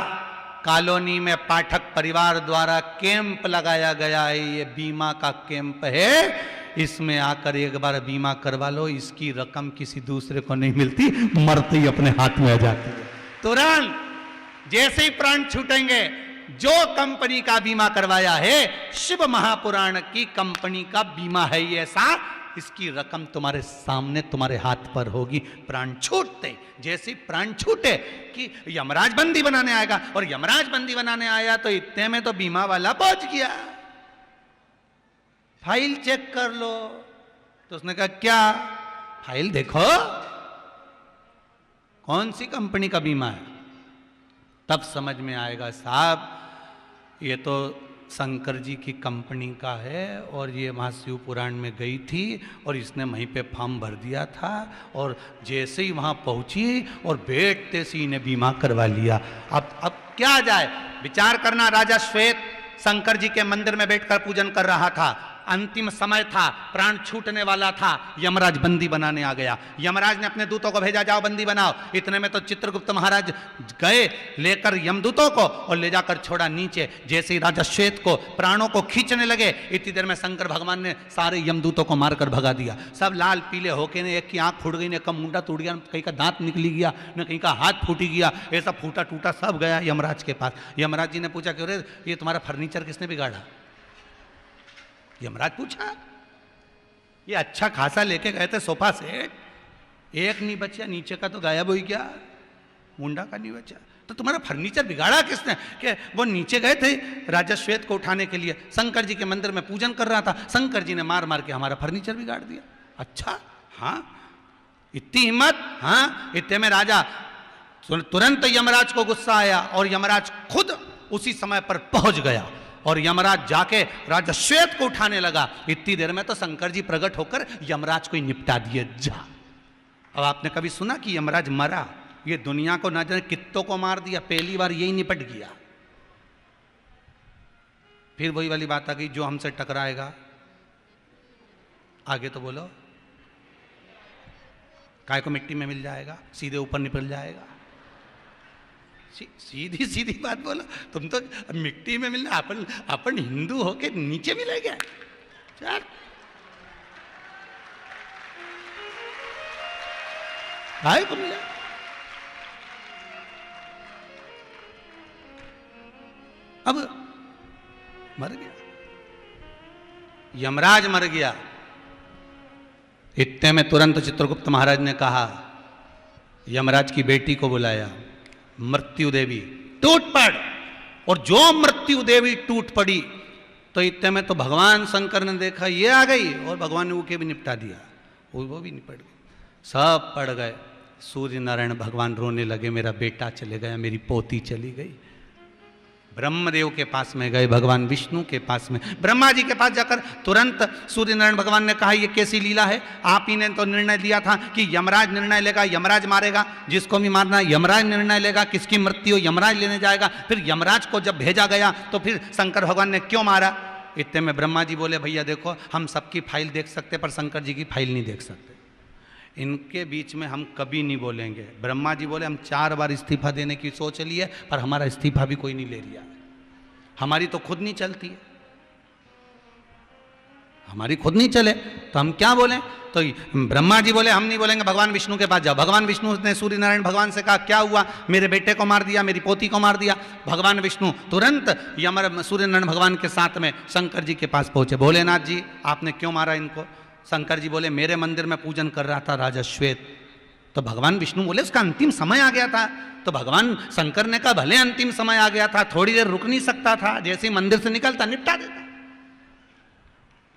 कॉलोनी में पाठक परिवार द्वारा कैंप लगाया गया है, ये बीमा का कैंप है, इसमें आकर एक बार बीमा करवा लो, इसकी रकम किसी दूसरे को नहीं मिलती, मरते ही अपने हाथ में आ जाती है तुरंत। जैसे ही प्राण छूटेंगे, जो कंपनी का बीमा करवाया है, शिव महापुराण की कंपनी का बीमा है ये, ऐसा इसकी रकम तुम्हारे सामने तुम्हारे हाथ पर होगी। प्राण छूटते, जैसे प्राण छूटे कि यमराज बंदी बनाने आएगा, और यमराज बंदी बनाने आया तो इतने में तो बीमा वाला पहुंच गया, फाइल चेक कर लो। तो उसने कहा क्या? फाइल देखो कौन सी कंपनी का बीमा है। तब समझ में आएगा साहब ये तो शंकर जी की कंपनी का है, और ये वहाँ शिव पुराण में गई थी, और इसने वहीं पे फॉर्म भर दिया था, और जैसे ही वहाँ पहुँची और बैठते से इन्हें बीमा करवा लिया। अब क्या जाए, विचार करना। राजा श्वेत शंकर जी के मंदिर में बैठकर पूजन कर रहा था, अंतिम समय था, प्राण छूटने वाला था, यमराज बंदी बनाने आ गया। यमराज ने अपने दूतों को भेजा, जाओ बंदी बनाओ। इतने में तो चित्रगुप्त महाराज गए लेकर यमदूतों को, और ले जाकर छोड़ा नीचे। जैसे ही राजा श्वेत को प्राणों को खींचने लगे, इतनी देर में शंकर भगवान ने सारे यमदूतों को मारकर भगा दिया। सब लाल पीले होके ने, एक की आंख फूट गई, ने का मुंडा टूट गया, कहीं का दांत निकली गया, न कहीं का हाथ फूटी गया, ऐसा फूटा टूटा सब गया यमराज के पास। यमराज जी ने पूछा कि अरे ये तुम्हारा फर्नीचर किसने बिगाड़ा? यमराज पूछा, ये अच्छा खासा लेके गए थे सोफा सेट, एक नहीं बचा, नीचे का तो गायब हो गया, मुंडा का नहीं बचा, तो तुम्हारा फर्नीचर बिगाड़ा किसने? कि वो नीचे गए थे राजा श्वेत को उठाने के लिए, शंकर जी के मंदिर में पूजन कर रहा था, शंकर जी ने मार मार के हमारा फर्नीचर बिगाड़ दिया। अच्छा, हाँ इतनी हिम्मत? हाँ। इतने में राजा तुरंत यमराज को गुस्सा आया, और यमराज खुद उसी समय पर पहुंच गया, और यमराज जाके राजा श्वेत को उठाने लगा। इतनी देर में तो शंकर जी प्रकट होकर यमराज को ही निपटा दिए। जा, अब आपने कभी सुना कि यमराज मरा? ये दुनिया को ना जाने कित्तों को मार दिया, पहली बार यही निपट गया। फिर वही वाली बात आ गई, जो हमसे टकराएगा, आगे तो बोलो, काय को मिट्टी में मिल जाएगा, सीधे ऊपर निकल जाएगा। सीधी सीधी बात बोलो, तुम तो मिट्टी में मिलना, अपन हिंदू होके नीचे मिलेगा। चल काय को मिला? अब मर गया, यमराज मर गया। इतने में तुरंत चित्रगुप्त महाराज ने कहा, यमराज की बेटी को बुलाया, मृत्यु देवी टूट पड़। और जो मृत्यु देवी टूट पड़ी तो इतने में तो भगवान शंकर ने देखा ये आ गई, और भगवान ने उके भी निपटा दिया, वो भी निपट गई, सब पड़ गए। सूर्य नारायण भगवान रोने लगे, मेरा बेटा चले गया, मेरी पोती चली गई। ब्रह्मदेव के पास में गए, भगवान विष्णु के पास में, ब्रह्मा जी के पास जाकर तुरंत सूर्य नारायण भगवान ने कहा, ये कैसी लीला है? आप ही ने तो निर्णय दिया था कि यमराज निर्णय लेगा, यमराज मारेगा, जिसको भी मारना यमराज निर्णय लेगा, किसकी मृत्यु यमराज लेने जाएगा। फिर यमराज को जब भेजा गया तो फिर शंकर भगवान ने क्यों मारा? इतने में ब्रह्मा जी बोले, भैया देखो, हम सबकी फाइल देख सकते पर शंकर जी की फाइल नहीं देख सकते, इनके बीच में हम कभी नहीं बोलेंगे। ब्रह्मा जी बोले, हम 4 बार इस्तीफा देने की सोच लिए, पर हमारा इस्तीफा भी कोई नहीं ले लिया, हमारी तो खुद नहीं चलती है, हमारी खुद नहीं चले तो हम क्या बोलें? तो ब्रह्मा जी बोले, हम नहीं बोलेंगे, भगवान विष्णु के पास जाओ। भगवान विष्णु ने सूर्य नारायण भगवान से कहा, क्या हुआ? मेरे बेटे को मार दिया, मेरी पोती को मार दिया। भगवान विष्णु तुरंत सूर्य नारायण भगवान के साथ में शंकर जी के पास पहुंचे, भोलेनाथ जी आपने क्यों मारा इनको? शंकर जी बोले, मेरे मंदिर में पूजन कर रहा था राजा श्वेत। तो भगवान विष्णु बोले, उसका अंतिम समय आ गया था। तो भगवान शंकर ने कहा, भले अंतिम समय आ गया था, थोड़ी देर रुक नहीं सकता था? जैसे ही मंदिर से निकलता निपटा देता,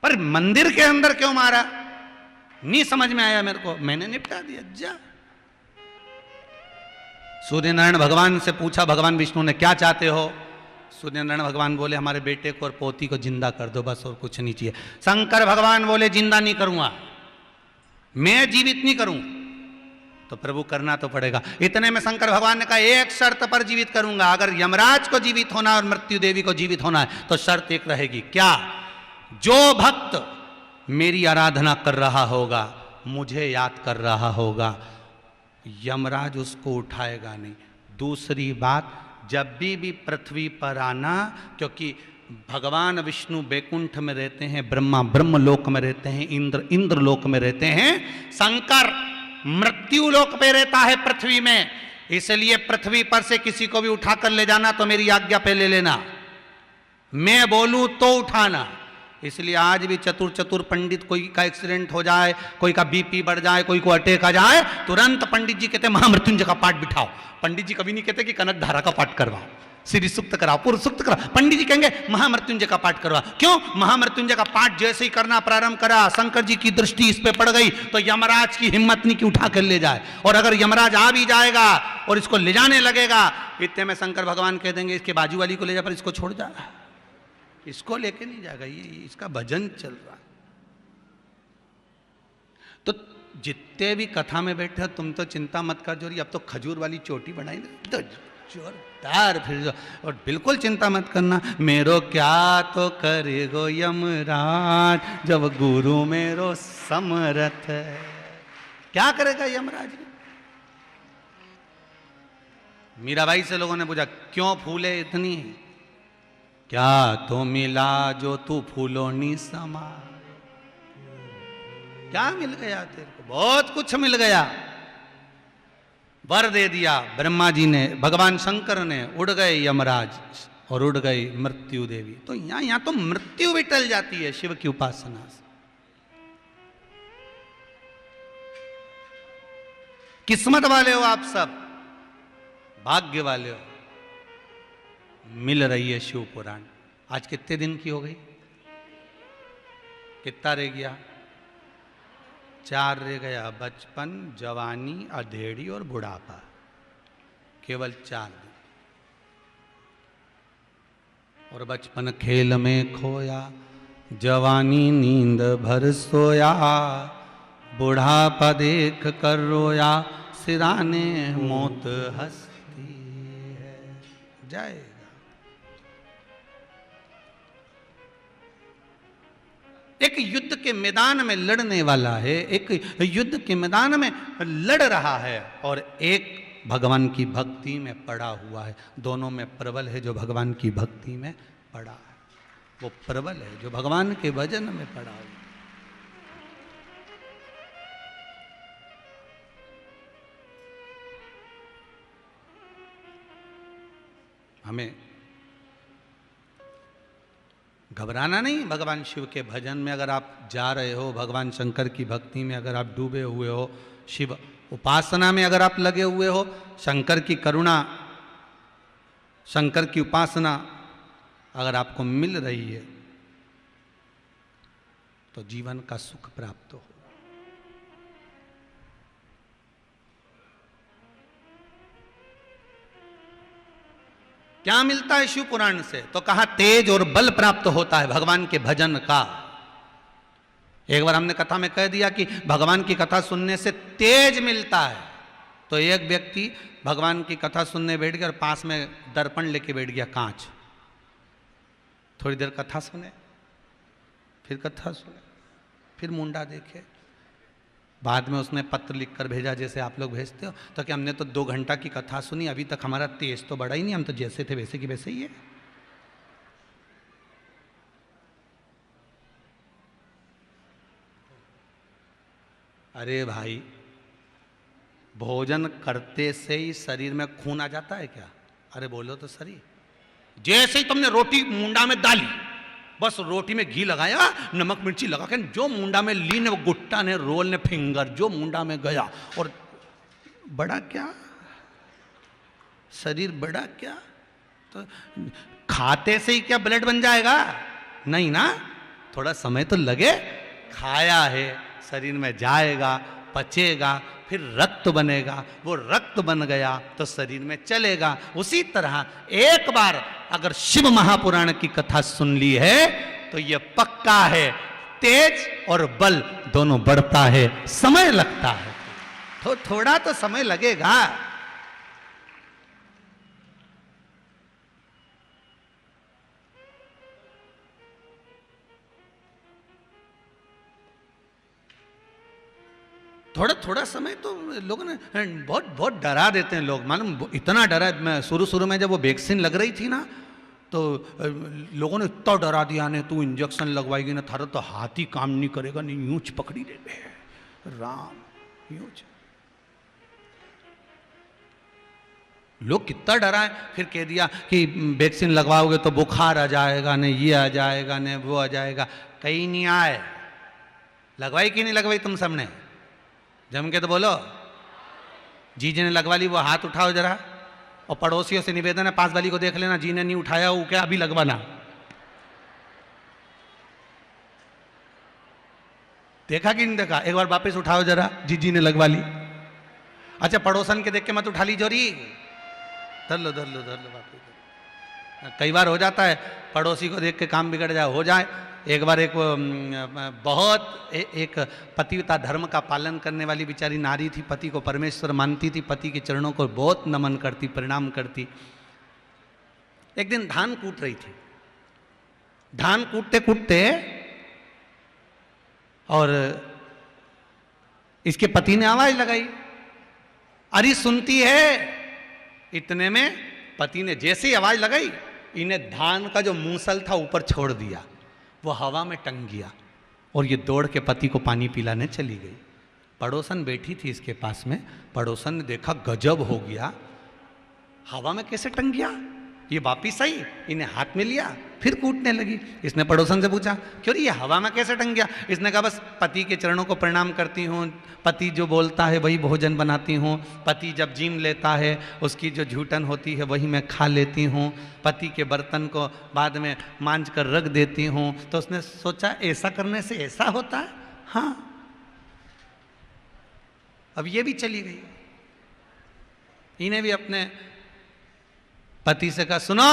पर मंदिर के अंदर क्यों मारा? नहीं समझ में आया मेरे को, मैंने निपटा दिया। जा सूर्य नारायण भगवान से पूछा भगवान विष्णु ने, क्या चाहते हो? सूर्य नारायण भगवान बोले, हमारे बेटे को और पोती को जिंदा कर दो, बस और कुछ नहीं चाहिए। शंकर भगवान बोले, जिंदा नहीं करूंगा, मैं जीवित नहीं करूं। तो प्रभु करना तो पड़ेगा। इतने में शंकर भगवान ने कहा, एक शर्त पर जीवित करूंगा, अगर यमराज को जीवित होना और मृत्यु देवी को जीवित होना है तो शर्त एक रहेगी। क्या? जो भक्त मेरी आराधना कर रहा होगा, मुझे याद कर रहा होगा, यमराज उसको उठाएगा नहीं। दूसरी बात, जब भी पृथ्वी पर आना, क्योंकि भगवान विष्णु बैकुंठ में रहते हैं, ब्रह्मा ब्रह्मलोक में रहते हैं, इंद्र इंद्रलोक में रहते हैं, शंकर मृत्यु लोक पे रहता है पृथ्वी में। इसलिए पृथ्वी पर से किसी को भी उठाकर ले जाना तो मेरी आज्ञा पहले लेना, मैं बोलूं तो उठाना। इसलिए आज भी चतुर पंडित, कोई का एक्सीडेंट हो जाए, कोई का बीपी बढ़ जाए, कोई को अटैक आ जाए, तुरंत पंडित जी कहते हैं महामृत्युंजय का पाठ बिठाओ। पंडित जी कभी नहीं कहते कि कनक धारा का पाठ करवाओ, श्री सूक्त कराओ, पूर्व सूक्त कराओ। पंडित जी कहेंगे महामृत्युंजय का पाठ करवा। क्यों? महामृत्युंजय का पाठ जैसे ही करना प्रारंभ करा, शंकर जी की दृष्टि इस पे पड़ गई तो यमराज की हिम्मत नहीं कि उठा कर ले जाए। और अगर यमराज आ भी जाएगा और इसको ले जाने लगेगा, इतने में शंकर भगवान कह देंगे, इसके बाजू वाली को ले जा, पर इसको छोड़ जा, इसको लेके नहीं जाएगा, ये इसका भजन चल रहा। तो जितने भी कथा में बैठे तुम तो चिंता मत कर, जोरी अब तो खजूर वाली चोटी बनाई तो जोरदार फिर, और बिल्कुल चिंता मत करना। मेरो क्या तो करेगो यमराज, जब गुरु मेरो समरथ है। क्या करेगा यमराज? मीराबाई से लोगों ने पूछा, क्यों फूले इतनी? क्या तो मिला जो तू फूलों समा? क्या मिल गया तेरे को? बहुत कुछ मिल गया, वर दे दिया ब्रह्मा जी ने, भगवान शंकर ने, उड़ गए यमराज और उड़ गई मृत्यु देवी। तो यहां तो मृत्यु भी टल जाती है शिव की उपासना से। किस्मत वाले हो आप सब, भाग्य वाले हो, मिल रही है शिव पुराण। आज कितने दिन की हो गई? कितना रह गया? 4 रह गया, बचपन, जवानी, अधेड़ी और बुढ़ापा, केवल 4 दिन। और बचपन खेल में खोया, जवानी नींद भर सोया, बुढ़ापा देख कर रोया, सिराने मौत हंसती है। जाएगा एक युद्ध के मैदान में लड़ने वाला है, एक युद्ध के मैदान में लड़ रहा है, और एक भगवान की भक्ति में पड़ा हुआ है। दोनों में प्रबल है जो भगवान की भक्ति में पड़ा है, वो प्रबल है जो भगवान के भजन में पड़ा हुआ है। हमें घबराना नहीं। भगवान शिव के भजन में अगर आप जा रहे हो, भगवान शंकर की भक्ति में अगर आप डूबे हुए हो, शिव उपासना में अगर आप लगे हुए हो, शंकर की करुणा, शंकर की उपासना अगर आपको मिल रही है, तो जीवन का सुख प्राप्त हो। क्या मिलता है शिव पुराण से? तो कहा तेज और बल प्राप्त होता है भगवान के भजन का। एक बार हमने कथा में कह दिया कि भगवान की कथा सुनने से तेज मिलता है। तो एक व्यक्ति भगवान की कथा सुनने बैठ गया और पास में दर्पण लेके बैठ गया, कांच। थोड़ी देर कथा सुने, फिर कथा सुने, फिर मुंडा देखे। बाद में उसने पत्र लिखकर भेजा, जैसे आप लोग भेजते हो, तो कि हमने तो 2 घंटा की कथा सुनी, अभी तक हमारा तेज तो बढ़ा ही नहीं, हम तो जैसे थे वैसे की वैसे ही है। अरे भाई, भोजन करते से ही शरीर में खून आ जाता है क्या? अरे बोलो तो सही। जैसे ही तुमने रोटी मुंडा में डाली, बस रोटी में घी लगाया, नमक मिर्ची लगा के जो मुंडा में ली ने, वो गुट्टा ने, रोल ने, फिंगर जो मुंडा में गया, और बड़ा क्या शरीर, बड़ा क्या? तो खाते से ही क्या ब्लड बन जाएगा? नहीं ना, थोड़ा समय तो लगे। खाया है, शरीर में जाएगा, पचेगा, फिर रक्त बनेगा, वो रक्त बन गया तो शरीर में चलेगा। उसी तरह एक बार अगर शिव महापुराण की कथा सुन ली है तो ये पक्का है, तेज और बल दोनों बढ़ता है। समय लगता है, तो थोड़ा तो समय लगेगा। थोड़ा थोड़ा समय तो लोगों ने बहुत बहुत डरा देते हैं लोग, मालूम, इतना डरा। मैं शुरू में जब वो वैक्सीन लग रही थी ना, तो लोगों ने इतना डरा दिया, ने तू इंजेक्शन लगवाएगी ना, थारा तो हाथ ही काम नहीं करेगा, नहीं यूंच पकड़ी ले राम, यूंच। लोग कितना डरा है। फिर कह दिया कि वैक्सीन लगवाओगे तो बुखार आ जाएगा, ने ये आ जाएगा, ने वो आ जाएगा। कहीं नहीं आए। लगवाई कि नहीं लगवाई तुम सबने? जम के तो बोलो। जीजी ने लगवा ली, वो हाथ उठाओ जरा। और पड़ोसियों से निवेदन है, पास वाली को देख लेना, जी ने नहीं उठाया, वो क्या अभी लगवाना। देखा कि नहीं देखा? एक बार वापस उठाओ जरा, जीजी ने लगवा ली। अच्छा, पड़ोसन के देख के मत उठा ली जोरी, धर लो वापस। कई बार हो जाता है, पड़ोसी को देख के काम बिगड़ जाए, हो जाए। एक बार एक पतिव्रता धर्म का पालन करने वाली बेचारी नारी थी, पति को परमेश्वर मानती थी, पति के चरणों को बहुत नमन करती, प्रणाम करती। एक दिन धान कूट रही थी। धान कूटते कूटते और इसके पति ने आवाज लगाई, अरे सुनती है। इतने में पति ने जैसे ही आवाज लगाई, इन्हें धान का जो मूसल था ऊपर छोड़ दिया, वो हवा में टंग गया, और ये दौड़ के पति को पानी पिलाने चली गई। पड़ोसन बैठी थी इसके पास में, पड़ोसन ने देखा गजब हो गया, हवा में कैसे टंग गया? ये वापिस आई, इन्हें हाथ में लिया, फिर कूटने लगी। इसने पड़ोसन से पूछा, क्यों ये हवा में कैसे टंग गया? इसने कहा, बस पति के चरणों को प्रणाम करती हूँ, पति जो बोलता है वही भोजन बनाती हूँ, पति जब जीम लेता है उसकी जो झूठन होती है वही मैं खा लेती हूँ, पति के बर्तन को बाद में मांझ कर रख देती हूँ। तो उसने सोचा, ऐसा करने से ऐसा होता है। हाँ, अब ये भी चली गई। इन्हें भी अपने पति से कहा, सुनो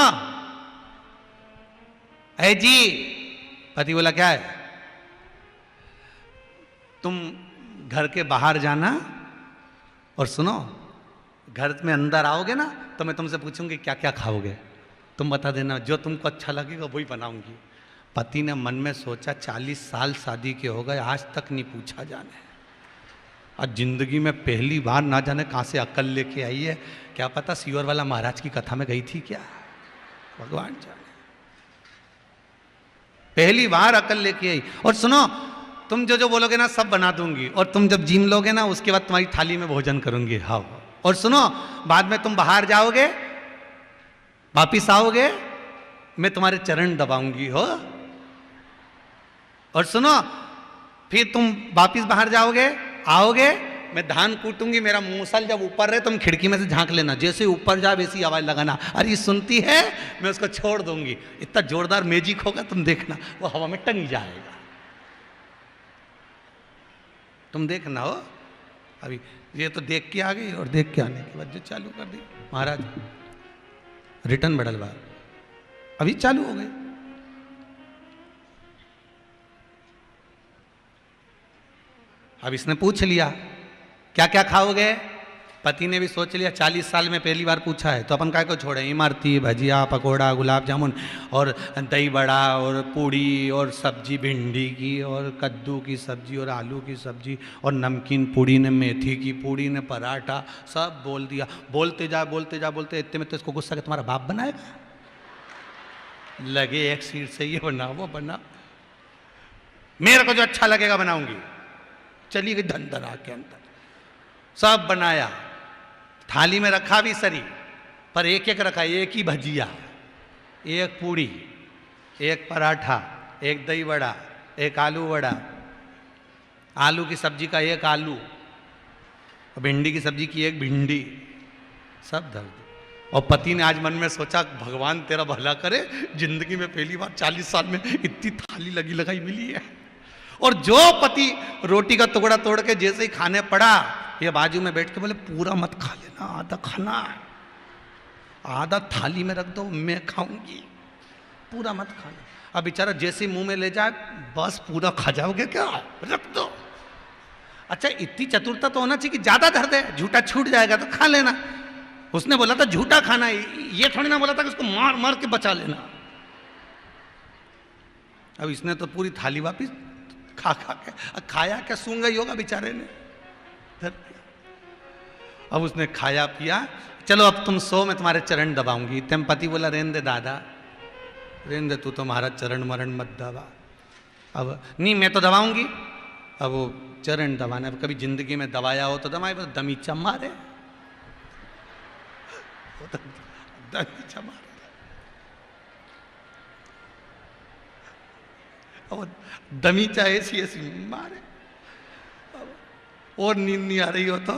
ऐ जी। पति बोला, क्या है? तुम घर के बाहर जाना और सुनो, घर में अंदर आओगे ना तो मैं तुमसे पूछूंगी क्या क्या खाओगे, तुम बता देना, जो तुमको अच्छा लगेगा वही बनाऊंगी। पति ने मन में सोचा 40 साल शादी के हो गए, आज तक नहीं पूछा जाने, और जिंदगी में पहली बार ना जाने कहाँ से अकल लेके आई है, क्या पता सीवर वाला महाराज की कथा में गई थी क्या, भगवान जाने। पहली बार अकल लेके आई। और सुनो, तुम जो जो बोलोगे ना सब बना दूंगी, और तुम जब जिम लोगे ना उसके बाद तुम्हारी थाली में भोजन करूंगी। हाँ, और सुनो, बाद में तुम बाहर जाओगे, वापिस आओगे, मैं तुम्हारे चरण दबाऊंगी हो। और सुनो, फिर तुम वापिस बाहर जाओगे, आओगे, मैं धान कूटूंगी, मेरा मूसल जब ऊपर रहे तुम खिड़की में से झांक लेना, जैसे ऊपर जा वैसी आवाज लगाना, अरे ये सुनती है, मैं उसको छोड़ दूंगी। इतना जोरदार मैजिक होगा, तुम देखना, वो हवा में टंग जाएगा। तुम देखना हो। अभी ये तो देख के आ गई, और देख के आने के बाद जो चालू कर दी महाराज, रिटर्न बढ़ल बा, अभी चालू हो गई। अब इसने पूछ लिया क्या क्या खाओगे, पति ने भी सोच लिया 40 साल में पहली बार पूछा है, तो अपन काय को छोड़े, इमरती, भजिया, पकोड़ा, गुलाब जामुन, और दही बड़ा, और पूड़ी, और सब्जी भिंडी की, और कद्दू की सब्जी, और आलू की सब्जी, और नमकीन पूड़ी ने, मेथी की पूड़ी ने, पराठा, सब बोल दिया। बोलते जा बोलते जा बोलते, इतने में तो इसको गुस्सा कि तुम्हारा बाप बनाएगा, लगे एक सीट से ये बना वो बना, मेरे को जो अच्छा लगेगा बनाऊंगी। चली गई धंधरा के अंदर, सब बनाया, थाली में रखा भी सरी, पर एक एक रखा, एक ही भजिया, एक पूड़ी, एक पराठा, एक दही बड़ा, एक आलू बड़ा, आलू की सब्जी का एक आलू, भिंडी की सब्जी की एक भिंडी, सब धर दो। और पति ने आज मन में सोचा भगवान तेरा भला करे, जिंदगी में पहली बार 40 साल में इतनी थाली लगी लगाई मिली है। और जो पति रोटी का टुकड़ा तोड़ के जैसे ही खाने पड़ा, ये बाजू में बैठ के बोले पूरा मत खा लेना, आधा खाना, आधा थाली में रख दो, मैं खाऊंगी, पूरा मत खाना। अब बेचारा जैसे मुंह में ले जाए, बस पूरा खा जाओगे क्या, रख दो। अच्छा, इतनी चतुरता तो होना चाहिए कि ज्यादा धर दे, झूठा छूट जाएगा तो खा लेना। उसने बोला था झूठा खाना, ये थोड़ी ना बोला था कि उसको मार मार के बचा लेना। अब इसने तो पूरी थाली वापिस खा खा के, खाया क्या, सूंघ गई होगा बेचारे ने, धर दिया। अब उसने खाया पिया, चलो अब तुम सो, मैं तुम्हारे चरण दबाऊंगी। तेम पति बोला रेन दे दादा, रेन दे, तू तो हमारा चरण मरण मत दबा। अब नहीं, मैं तो दबाऊंगी। अब वो चरण दबाना, कभी जिंदगी में दबाया हो तो दबाए, बस दमीचा मारे, दमीचा मारे। और दमीचा ऐसी ऐसी मारे। और नींद नहीं आ रही हो तो,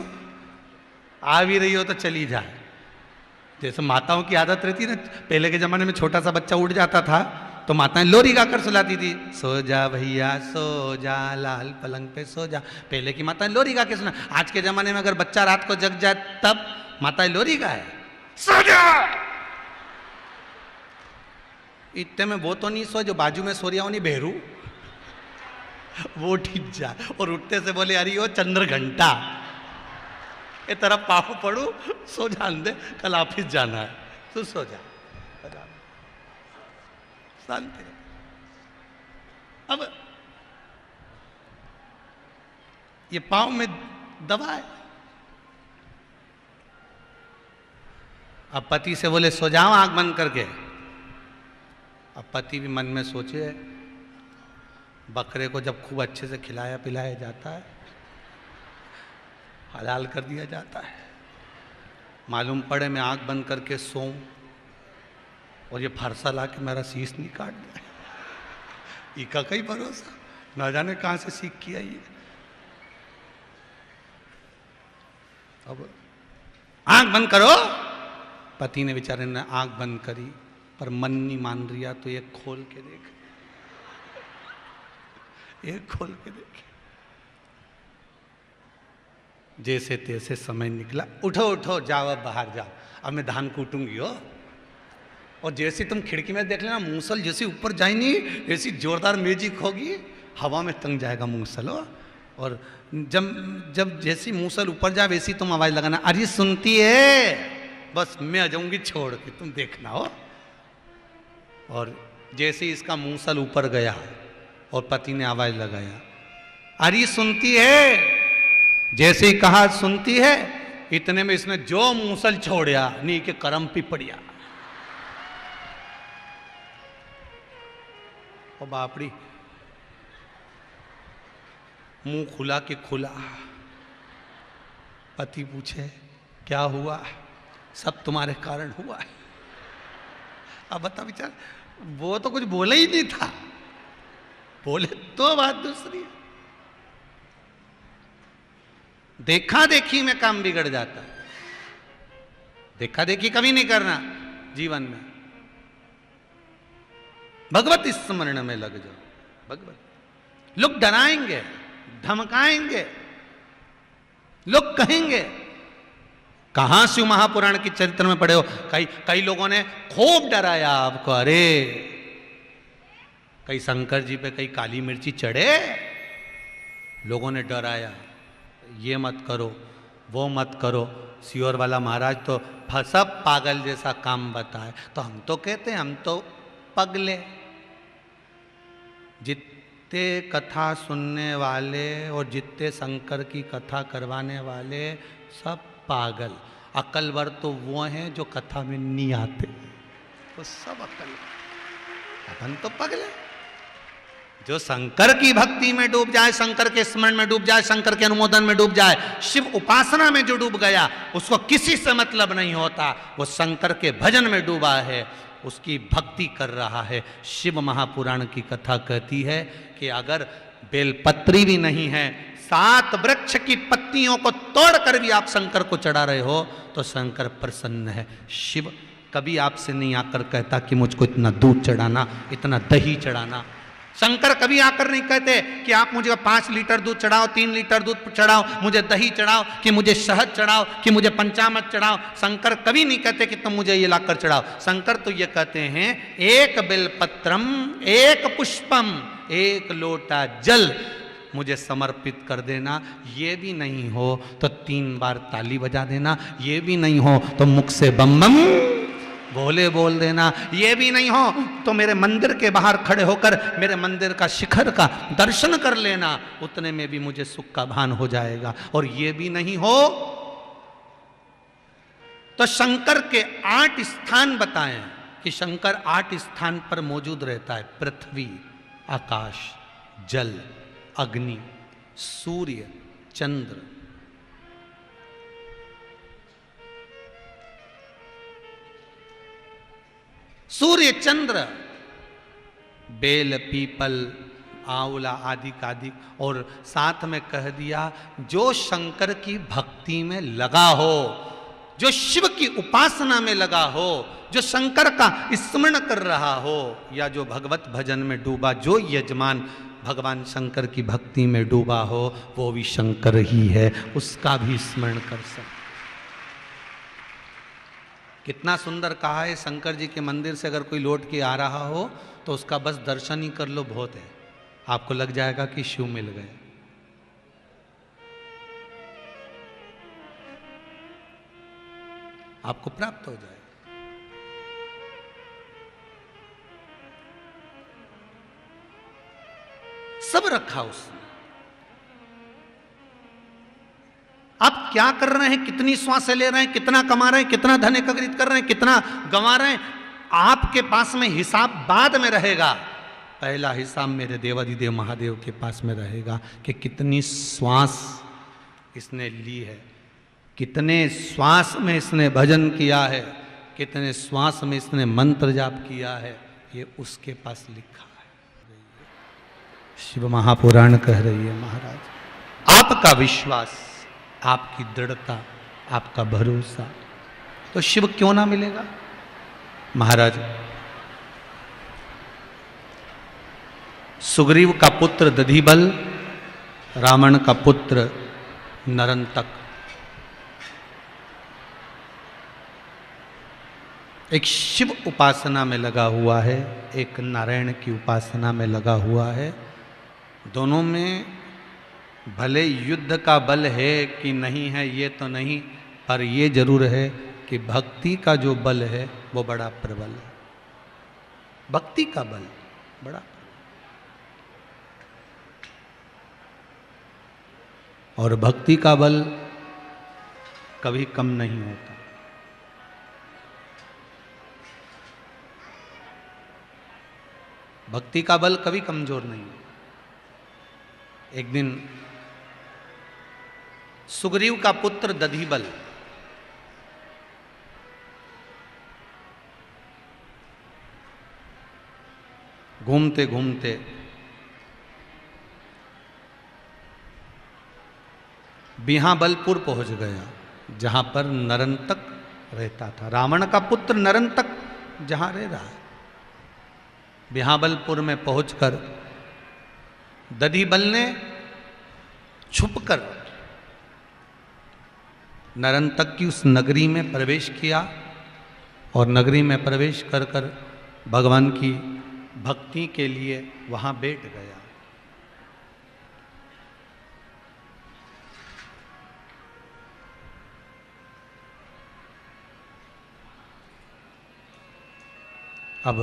आ भी रही हो तो चली जाए। जैसे माताओं की आदत रहती है ना, पहले के जमाने में छोटा सा बच्चा उठ जाता था तो माताएं लोरी गाकर सुलाती थी, सो जा भैया सो जा, लाल पलंग पे सो जा। पहले की माताएं लोरी गा के सुना। आज के जमाने में अगर बच्चा रात को जग जाए तब माताएं लोरी गाए, सो जा। इतने में वो तो नहीं सो, जो बाजू में सो रहा हो नहीं बहरू, वो ठीक जाए और उठते से बोले अरे वो चंद्र घंटा, ये तरफ पाँव पड़ू, सो जान दे, कल ऑफिस जाना है, तू सो जा, शांति। अब ये पाँव में दबा है। अब पति से बोले सो जाओ आंख बंद करके। अब पति भी मन में सोचे, बकरे को जब खूब अच्छे से खिलाया पिलाया जाता है, हलाल कर दिया जाता है, मालूम पड़े मैं आंख बंद करके सोऊं और ये फरसा ला के मेरा शीश नहीं काट दिया, इका कई भरोसा, ना जाने कहाँ से सीख किया ये। अब आंख बंद करो। पति ने बेचारे ने आंख बंद करी, पर मन नहीं मान रिया, तो एक खोल के देख, एक खोल के देख। जैसे तैसे समय निकला, उठो उठो जाओ अब बाहर जाओ, अब मैं धान कूटूंगी हो। और जैसे तुम खिड़की में देख लेना, मूसल जैसे ऊपर जाएगी ऐसी जोरदार मैजिक होगी, हवा में तंग जाएगा मूसल हो। और जब जब जैसी मूसल ऊपर जाए वैसी तुम आवाज लगाना, अरे सुनती है, बस मैं आ जाऊंगी छोड़ के, तुम देखना हो। और जैसे ही इसका मूसल ऊपर गया और पति ने आवाज लगाया, अरे सुनती है। जैसे ही कहा सुनती है, इतने में इसने जो मूसल छोड़िया नी के करम पिपड़िया। और बापड़ी मुंह खुला के खुला। पति पूछे क्या हुआ? सब तुम्हारे कारण हुआ है। अब बता विचार, वो तो कुछ बोला ही नहीं था, बोले तो बात दूसरी। देखा देखी में काम बिगड़ जाता है। देखा देखी कभी नहीं करना जीवन में। भगवत स्मरण में लग जाओ। भगवत लोग डराएंगे, धमकाएंगे, लोग कहेंगे। कहां शिव महापुराण के चरित्र में पढ़े हो, कई लोगों ने खूब डराया आपको। अरे कई शंकर जी पे कई काली मिर्ची चढ़े, लोगों ने डराया, ये मत करो, वो मत करो। सियोर वाला महाराज तो सब पागल जैसा काम बताए, तो हम तो कहते हैं हम तो पगले। जितने कथा सुनने वाले और जितने शंकर की कथा करवाने वाले सब पागल। अकलवर तो वो हैं जो कथा में नहीं आते, वो सब अकल। अपन तो पगले। जो शंकर की भक्ति में डूब जाए, शंकर के स्मरण में डूब जाए, शंकर के अनुमोदन में डूब जाए, शिव उपासना में जो डूब गया, उसको किसी से मतलब नहीं होता। वो शंकर के भजन में डूबा है, उसकी भक्ति कर रहा है। शिव महापुराण की कथा कहती है कि अगर बेलपत्री भी नहीं है, 7 वृक्ष की पत्तियों को तोड़कर भी आप शंकर को चढ़ा रहे हो तो शंकर प्रसन्न है। शिव कभी आपसे नहीं आकर कहता कि मुझको इतना दूध चढ़ाना, इतना दही चढ़ाना। शंकर कभी आकर नहीं कहते कि आप मुझे 5 लीटर दूध चढ़ाओ, 3 लीटर दूध चढ़ाओ, मुझे दही चढ़ाओ, कि मुझे शहद चढ़ाओ, कि मुझे पंचामृत चढ़ाओ। शंकर कभी नहीं कहते कि तुम मुझे ये लाकर चढ़ाओ। शंकर तो ये कहते हैं एक बेलपत्रम, एक पुष्पम, एक लोटा जल मुझे समर्पित कर देना। ये भी नहीं हो तो 3 बार ताली बजा देना। ये भी नहीं हो तो मुख से बम बम बोले बोल देना। ये भी नहीं हो तो मेरे मंदिर के बाहर खड़े होकर मेरे मंदिर का शिखर का दर्शन कर लेना। उतने में भी मुझे सुख का भान हो जाएगा। और ये भी नहीं हो तो शंकर के 8 स्थान बताएं कि शंकर 8 स्थान पर मौजूद रहता है। पृथ्वी, आकाश, जल, अग्नि, सूर्य, चंद्र। सूर्य, चंद्र, बेल, पीपल, आंवला आदि आदि। और साथ में कह दिया जो शंकर की भक्ति में लगा हो, जो शिव की उपासना में लगा हो, जो शंकर का स्मरण कर रहा हो, या जो भगवत भजन में डूबा, जो यजमान भगवान शंकर की भक्ति में डूबा हो, वो भी शंकर ही है, उसका भी स्मरण कर सकते। कितना सुंदर कहा है। शंकर जी के मंदिर से अगर कोई लौट के आ रहा हो तो उसका बस दर्शन ही कर लो, बहुत है। आपको लग जाएगा कि शिव मिल गए। आपको प्राप्त हो जाएगा। सब रखा उसने। आप क्या कर रहे हैं, कितनी श्वासें ले रहे हैं, कितना कमा रहे हैं, कितना धन एकत्रित कर रहे हैं, कितना गंवा रहे हैं, आपके पास में हिसाब बाद में रहेगा। पहला हिसाब मेरे देवाधिदेव महादेव के पास में रहेगा कि कितनी श्वास इसने ली है, कितने श्वास में इसने भजन किया है, कितने श्वास में इसने मंत्र जाप किया है, ये उसके पास लिखा है। शिव महापुराण कह रही है महाराज, आपका विश्वास, आपकी दृढ़ता, आपका भरोसा, तो शिव क्यों ना मिलेगा। महाराज सुग्रीव का पुत्र दधिबल, रावण का पुत्र नरंतक, एक शिव उपासना में लगा हुआ है, एक नारायण की उपासना में लगा हुआ है। दोनों में भले युद्ध का बल है कि नहीं है ये तो नहीं, पर ये जरूर है कि भक्ति का जो बल है वो बड़ा प्रबल है। भक्ति का बल बड़ा, और भक्ति का बल कभी कम नहीं होता। भक्ति का बल कभी कमजोर नहीं है। एक दिन सुग्रीव का पुत्र दधिबल घूमते घूमते बिहाबलपुर पहुंच गया, जहां पर नरंतक रहता था। रावण का पुत्र नरंतक जहां रह रहा है, बिहाबलपुर में पहुंचकर दधिबल ने छुपकर नरंतक की उस नगरी में प्रवेश किया और नगरी में प्रवेश कर कर भगवान की भक्ति के लिए वहां बैठ गया। अब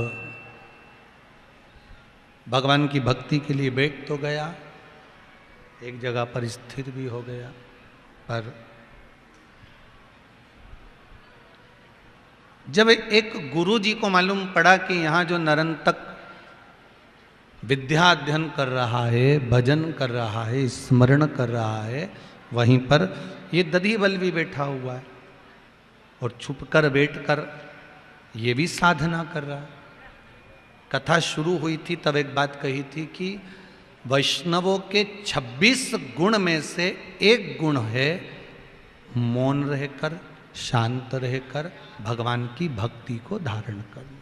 भगवान की भक्ति के लिए बैठ तो गया, एक जगह पर स्थिर भी हो गया, पर जब एक गुरु जी को मालूम पड़ा कि यहाँ जो नरंतक विद्या अध्ययन कर रहा है, भजन कर रहा है, स्मरण कर रहा है, वहीं पर ये दधिबल भी बैठा हुआ है और छुपकर बैठकर ये भी साधना कर रहा है। कथा शुरू हुई थी तब एक बात कही थी कि वैष्णवों के 26 गुण में से एक गुण है मौन रहकर, शांत रहकर भगवान की भक्ति को धारण करना।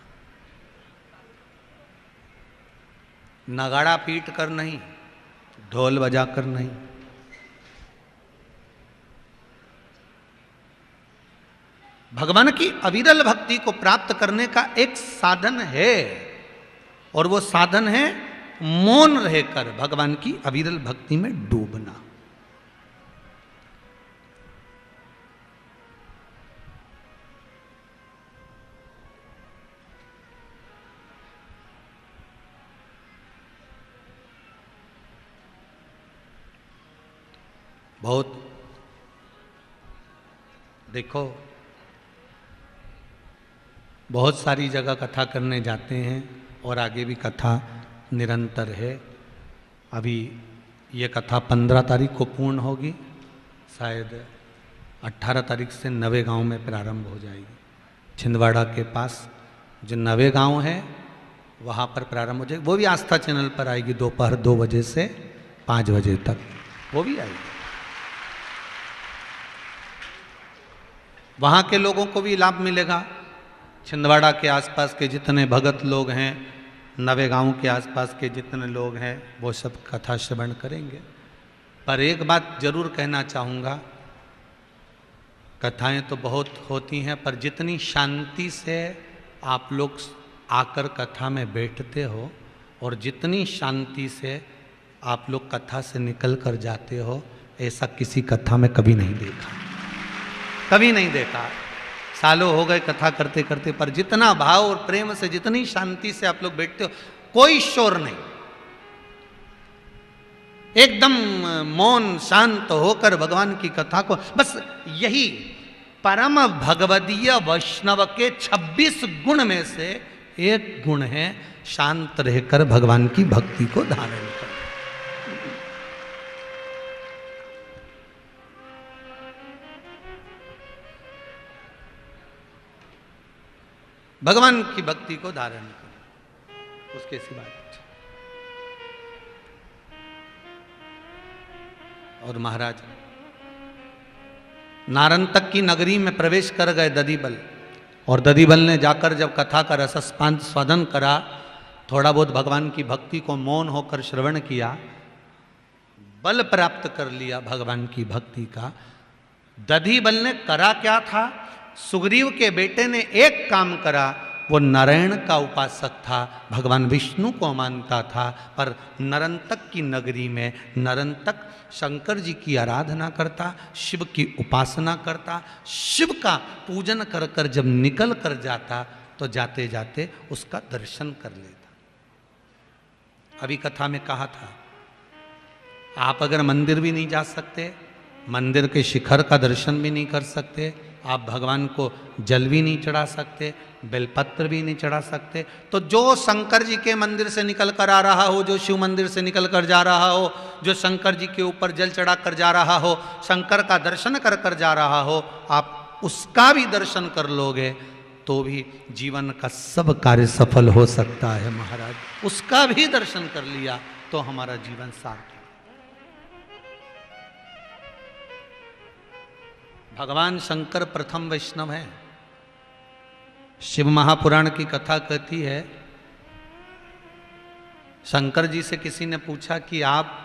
नगाड़ा पीट कर नहीं, ढोल बजाकर नहीं, भगवान की अविरल भक्ति को प्राप्त करने का एक साधन है, और वो साधन है मौन रहकर भगवान की अविरल भक्ति में डूबना। बहुत देखो, बहुत सारी जगह कथा करने जाते हैं और आगे भी कथा निरंतर है। अभी ये कथा 15 तारीख को पूर्ण होगी, शायद 18 तारीख से नवे गांव में प्रारंभ हो जाएगी। छिंदवाड़ा के पास जो नवे गांव है वहाँ पर प्रारंभ हो जाएगी। वो भी आस्था चैनल पर आएगी, दोपहर 2 बजे से 5 बजे तक वो भी आएगी। वहाँ के लोगों को भी लाभ मिलेगा। छिंदवाड़ा के आसपास के जितने भगत लोग हैं, नवे गांव के आसपास के जितने लोग हैं, वो सब कथा श्रवण करेंगे। पर एक बात जरूर कहना चाहूँगा, कथाएं तो बहुत होती हैं, पर जितनी शांति से आप लोग आकर कथा में बैठते हो और जितनी शांति से आप लोग कथा से निकल कर जाते हो, ऐसा किसी कथा में कभी नहीं देखा, कभी नहीं देखा। सालों हो गए कथा करते करते, पर जितना भाव और प्रेम से, जितनी शांति से आप लोग बैठते हो, कोई शोर नहीं, एकदम मौन शांत होकर भगवान की कथा को, बस यही परम भगवदीय वैष्णव के 26 गुण में से एक गुण है शांत रहकर भगवान की भक्ति को धारण कर। भगवान की भक्ति को धारण करें, उसके सिवा। और महाराज नारंतक की नगरी में प्रवेश कर गए दधिबल, और दधिबल ने जाकर जब कथा का रसस्वादन करा, थोड़ा बहुत भगवान की भक्ति को मौन होकर श्रवण किया, बल प्राप्त कर लिया भगवान की भक्ति का। दधिबल ने करा क्या था? सुग्रीव के बेटे ने एक काम करा, वो नारायण का उपासक था, भगवान विष्णु को मानता था, पर नरंतक की नगरी में नरंतक शंकर जी की आराधना करता, शिव की उपासना करता, शिव का पूजन कर कर जब निकल कर जाता, तो जाते जाते उसका दर्शन कर लेता। अभी कथा में कहा था, आप अगर मंदिर भी नहीं जा सकते, मंदिर के शिखर का दर्शन भी नहीं कर सकते, आप भगवान को जल भी नहीं चढ़ा सकते, बेलपत्र भी नहीं चढ़ा सकते, तो जो शंकर जी के मंदिर से निकल कर आ रहा हो, जो शिव मंदिर से निकल कर जा रहा हो, जो शंकर जी के ऊपर जल चढ़ा कर जा रहा हो, शंकर का दर्शन कर कर जा रहा हो, आप उसका भी दर्शन कर लोगे तो भी जीवन का सब कार्य सफल हो सकता है महाराज। उसका भी दर्शन कर लिया तो हमारा जीवन सार्थक। भगवान शंकर प्रथम वैष्णव हैं। शिव महापुराण की कथा कहती है, शंकर जी से किसी ने पूछा कि आप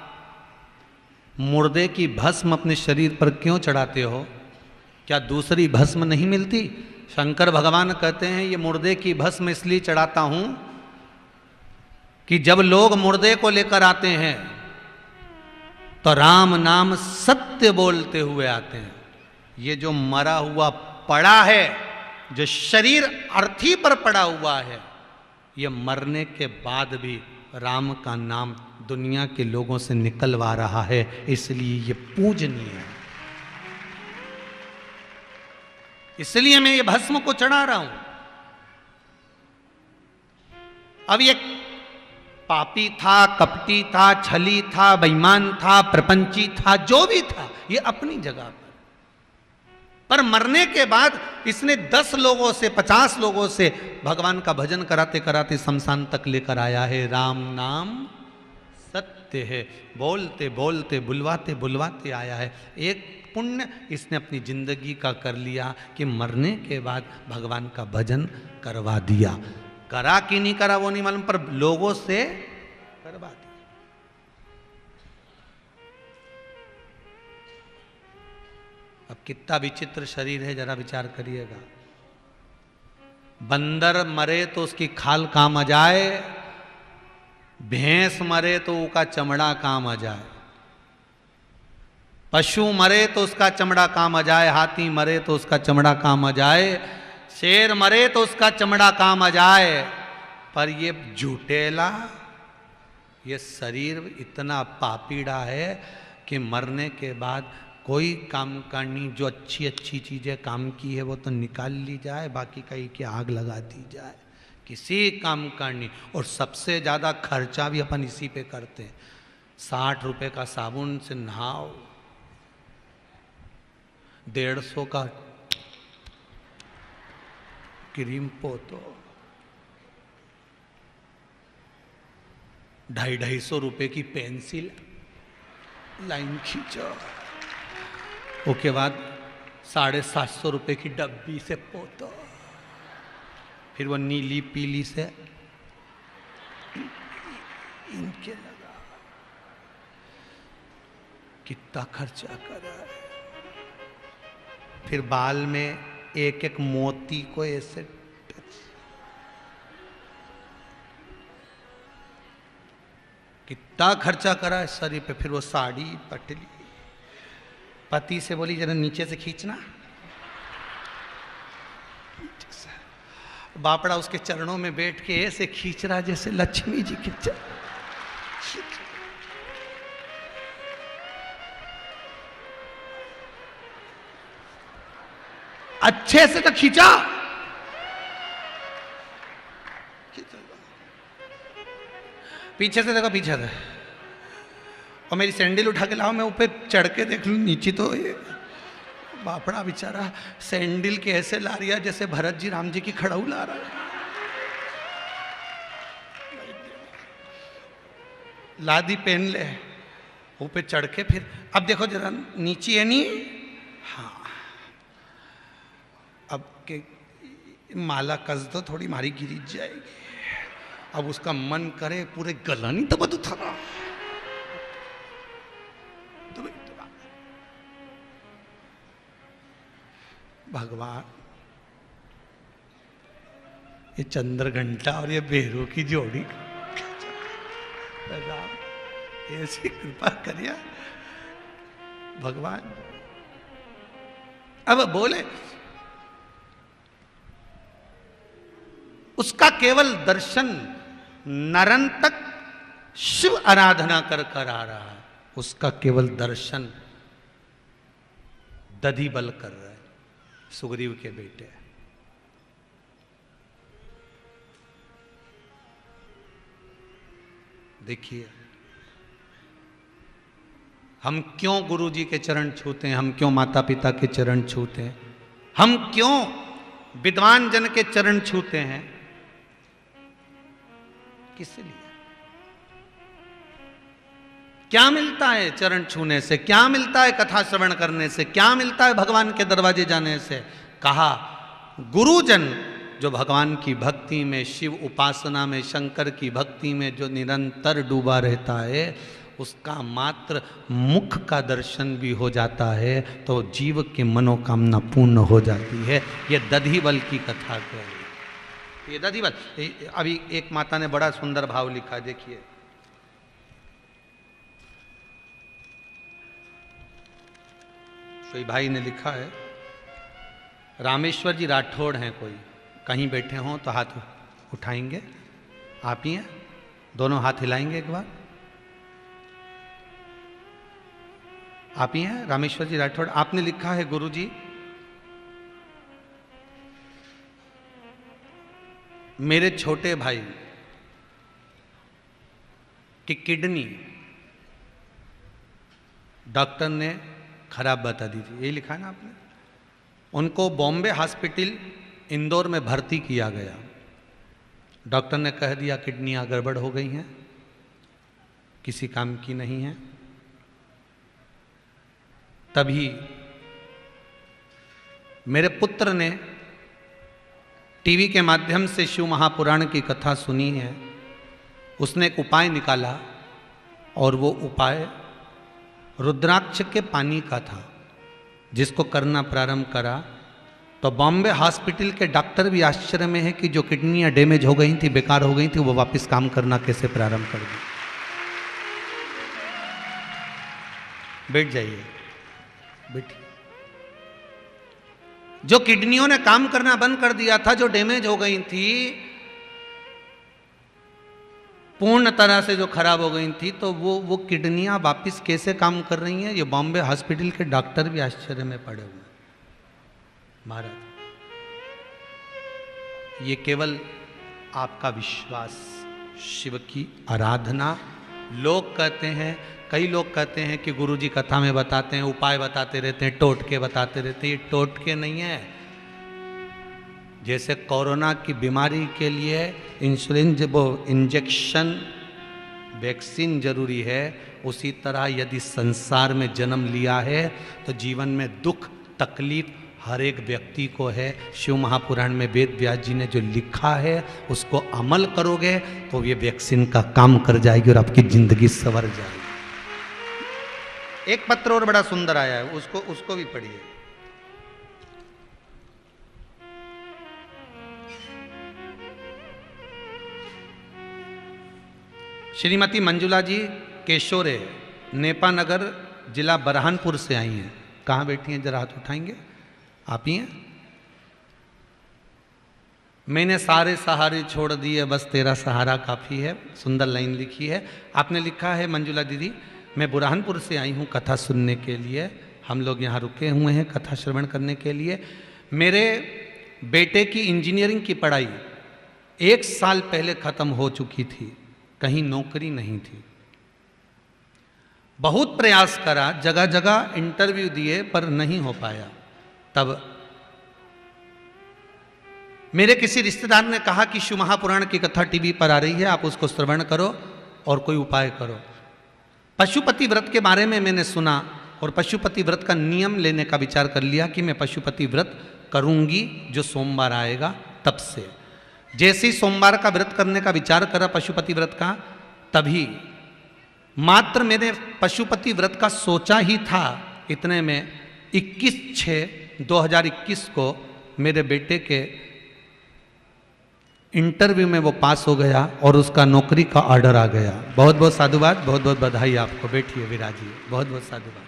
मुर्दे की भस्म अपने शरीर पर क्यों चढ़ाते हो, क्या दूसरी भस्म नहीं मिलती? शंकर भगवान कहते हैं, ये मुर्दे की भस्म इसलिए चढ़ाता हूं कि जब लोग मुर्दे को लेकर आते हैं तो राम नाम सत्य बोलते हुए आते हैं। ये जो मरा हुआ पड़ा है, जो शरीर अर्थी पर पड़ा हुआ है, ये मरने के बाद भी राम का नाम दुनिया के लोगों से निकलवा रहा है, इसलिए ये पूजनीय है। इसलिए मैं ये भस्म को चढ़ा रहा हूं। अब ये पापी था, कपटी था, छली था, बेईमान था, प्रपंची था, जो भी था, ये अपनी जगह पर मरने के बाद इसने 10 लोगों से 50 लोगों से भगवान का भजन कराते कराते शमशान तक लेकर आया है। राम नाम सत्य है, बोलते बोलते बुलवाते बुलवाते आया है। एक पुण्य इसने अपनी जिंदगी का कर लिया कि मरने के बाद भगवान का भजन करवा दिया। करा कि नहीं करा वो नहीं मालूम, पर लोगों से करवा दिया। अब कितना विचित्र शरीर है, जरा विचार करिएगा। बंदर मरे तो उसकी खाल काम आ जाए, भैंस मरे तो उसका चमड़ा काम आ जाए, पशु मरे तो उसका चमड़ा काम आ जाए, हाथी मरे तो उसका चमड़ा काम आ जाए, शेर मरे तो उसका चमड़ा काम आ जाए, पर ये झूठेला, ये शरीर इतना पापीड़ा है कि मरने के बाद कोई काम करनी, जो अच्छी अच्छी चीज़ें काम की है वो तो निकाल ली जाए, बाकी कहीं की आग लगा दी जाए, किसी काम करनी। और सबसे ज़्यादा खर्चा भी अपन इसी पे करते हैं। 60 रुपए का साबुन से नहाओ, 150 का क्रीम पोतो, 250 रुपए की पेंसिल लाइन खींचो, उसके बाद 750 रुपए की डब्बी से पोतो, फिर वो नीली पीली से इनके लगा। कितना खर्चा करा है। फिर बाल में एक एक मोती को ऐसे कितना खर्चा करा है शरीर पे। फिर वो साड़ी पटली, पति से बोली जरा नीचे से खींचना, बापड़ा उसके चरणों में बैठ के ऐसे खींच रहा जैसे लक्ष्मी जी के चरण। अच्छे से तो खींचा, पीछे से देखो, पीछे से। और मेरी सैंडल उठा के लाओ, मैं ऊपर चढ़ के देख लूं नीचे। तो ये बापड़ा बेचारा सैंडल के ऐसे ला रहा जैसे भरत जी राम जी की खड़ाऊ ला रहा है। लादी पहन ले, ऊपर चढ़ के फिर अब देखो जरा नीचे है नहीं। हाँ, अब के माला कस दो, थोड़ी मारी गिरी जाएगी। अब उसका मन करे पूरे गला नहीं दबा था ना, भगवान ये चंद्र घंटा और ये बेरों की जोड़ी, राम ऐसी कृपा करिया भगवान। अब बोले उसका केवल दर्शन नरंतक शिव आराधना कर कर आ रहा है, उसका केवल दर्शन दधिबल कर रहा है, सुग्रीव के बेटे। देखिए हम क्यों गुरु जी के चरण छूते हैं, हम क्यों माता पिता के चरण छूते हैं, हम क्यों विद्वान जन के चरण छूते हैं, किस लिए? क्या मिलता है चरण छूने से, क्या मिलता है कथा श्रवण करने से, क्या मिलता है भगवान के दरवाजे जाने से? कहा गुरुजन जो भगवान की भक्ति में, शिव उपासना में, शंकर की भक्ति में जो निरंतर डूबा रहता है, उसका मात्र मुख का दर्शन भी हो जाता है तो जीव की मनोकामना पूर्ण हो जाती है। ये दधिबल की कथा है, ये दधिबल। अभी एक माता ने बड़ा सुंदर भाव लिखा, देखिए। कोई भाई ने लिखा है, रामेश्वर जी राठौड़ हैं, कोई कहीं बैठे हों तो हाथ उठाएंगे। आप ही हैं, दोनों हाथ हिलाएंगे एक बार। आप ही हैं रामेश्वर जी राठौड़। आपने लिखा है, गुरुजी मेरे छोटे भाई की किडनी डॉक्टर ने खराब बता दी थी, ये लिखा है ना आपने। उनको बॉम्बे हॉस्पिटल इंदौर में भर्ती किया गया, डॉक्टर ने कह दिया किडनियां गड़बड़ हो गई हैं, किसी काम की नहीं है। तभी मेरे पुत्र ने टीवी के माध्यम से शिव महापुराण की कथा सुनी है, उसने एक उपाय निकाला और वो उपाय रुद्राक्ष के पानी का था, जिसको करना प्रारंभ करा तो बॉम्बे हॉस्पिटल के डॉक्टर भी आश्चर्य में है कि जो किडनियां डैमेज हो गई थी, बेकार हो गई थी, वो वापस काम करना कैसे प्रारंभ कर दी। बैठ जाइए, बैठिए। जो किडनियों ने काम करना बंद कर दिया था, जो डैमेज हो गई थी, पूर्ण तरह से जो खराब हो गई थी, तो वो किडनियां वापस कैसे काम कर रही हैं, ये बॉम्बे हॉस्पिटल के डॉक्टर भी आश्चर्य में पड़े हुए। महाराज, ये केवल आपका विश्वास, शिव की आराधना। लोग कहते हैं, कई लोग कहते हैं कि गुरुजी कथा में बताते हैं, उपाय बताते रहते हैं, टोटके बताते रहते हैं। ये टोटके नहीं है। जैसे कोरोना की बीमारी के लिए इंसुलिन, जब इंजेक्शन, वैक्सीन जरूरी है, उसी तरह यदि संसार में जन्म लिया है तो जीवन में दुख तकलीफ हर एक व्यक्ति को है। शिव महापुराण में वेद व्यास जी ने जो लिखा है उसको अमल करोगे तो ये वैक्सीन का काम कर जाएगी और आपकी जिंदगी संवर जाएगी। एक पत्र और बड़ा सुंदर आया है, उसको भी पढ़िए। श्रीमती मंजुला जी केशोरे, नेपानगर जिला बरहानपुर से आई हैं। कहाँ बैठी हैं, जरा हाथ उठाएंगे। आप ही हैं। मैंने सारे सहारे छोड़ दिए, बस तेरा सहारा काफ़ी है। सुंदर लाइन लिखी है। आपने लिखा है, मंजुला दीदी, मैं बुरहानपुर से आई हूँ कथा सुनने के लिए। हम लोग यहाँ रुके हुए हैं कथा श्रवण करने के लिए। मेरे बेटे की इंजीनियरिंग की पढ़ाई 1 साल पहले ख़त्म हो चुकी थी, कहीं नौकरी नहीं थी। बहुत प्रयास करा, जगह जगह इंटरव्यू दिए, पर नहीं हो पाया। तब मेरे किसी रिश्तेदार ने कहा कि शिव महापुराण की कथा टीवी पर आ रही है, आप उसको श्रवण करो और कोई उपाय करो। पशुपति व्रत के बारे में मैंने सुना और पशुपति व्रत का नियम लेने का विचार कर लिया कि मैं पशुपति व्रत करूंगी जो सोमवार आएगा। तब से जैसे ही सोमवार का व्रत करने का विचार करा पशुपति व्रत का, तभी मात्र मैंने पशुपति व्रत का सोचा ही था, इतने में 21/6/2021 को मेरे बेटे के इंटरव्यू में वो पास हो गया और उसका नौकरी का ऑर्डर आ गया। बहुत बहुत साधुवाद, बहुत बहुत बधाई आपको। बैठिए, विराजिए। बहुत बहुत साधुवाद।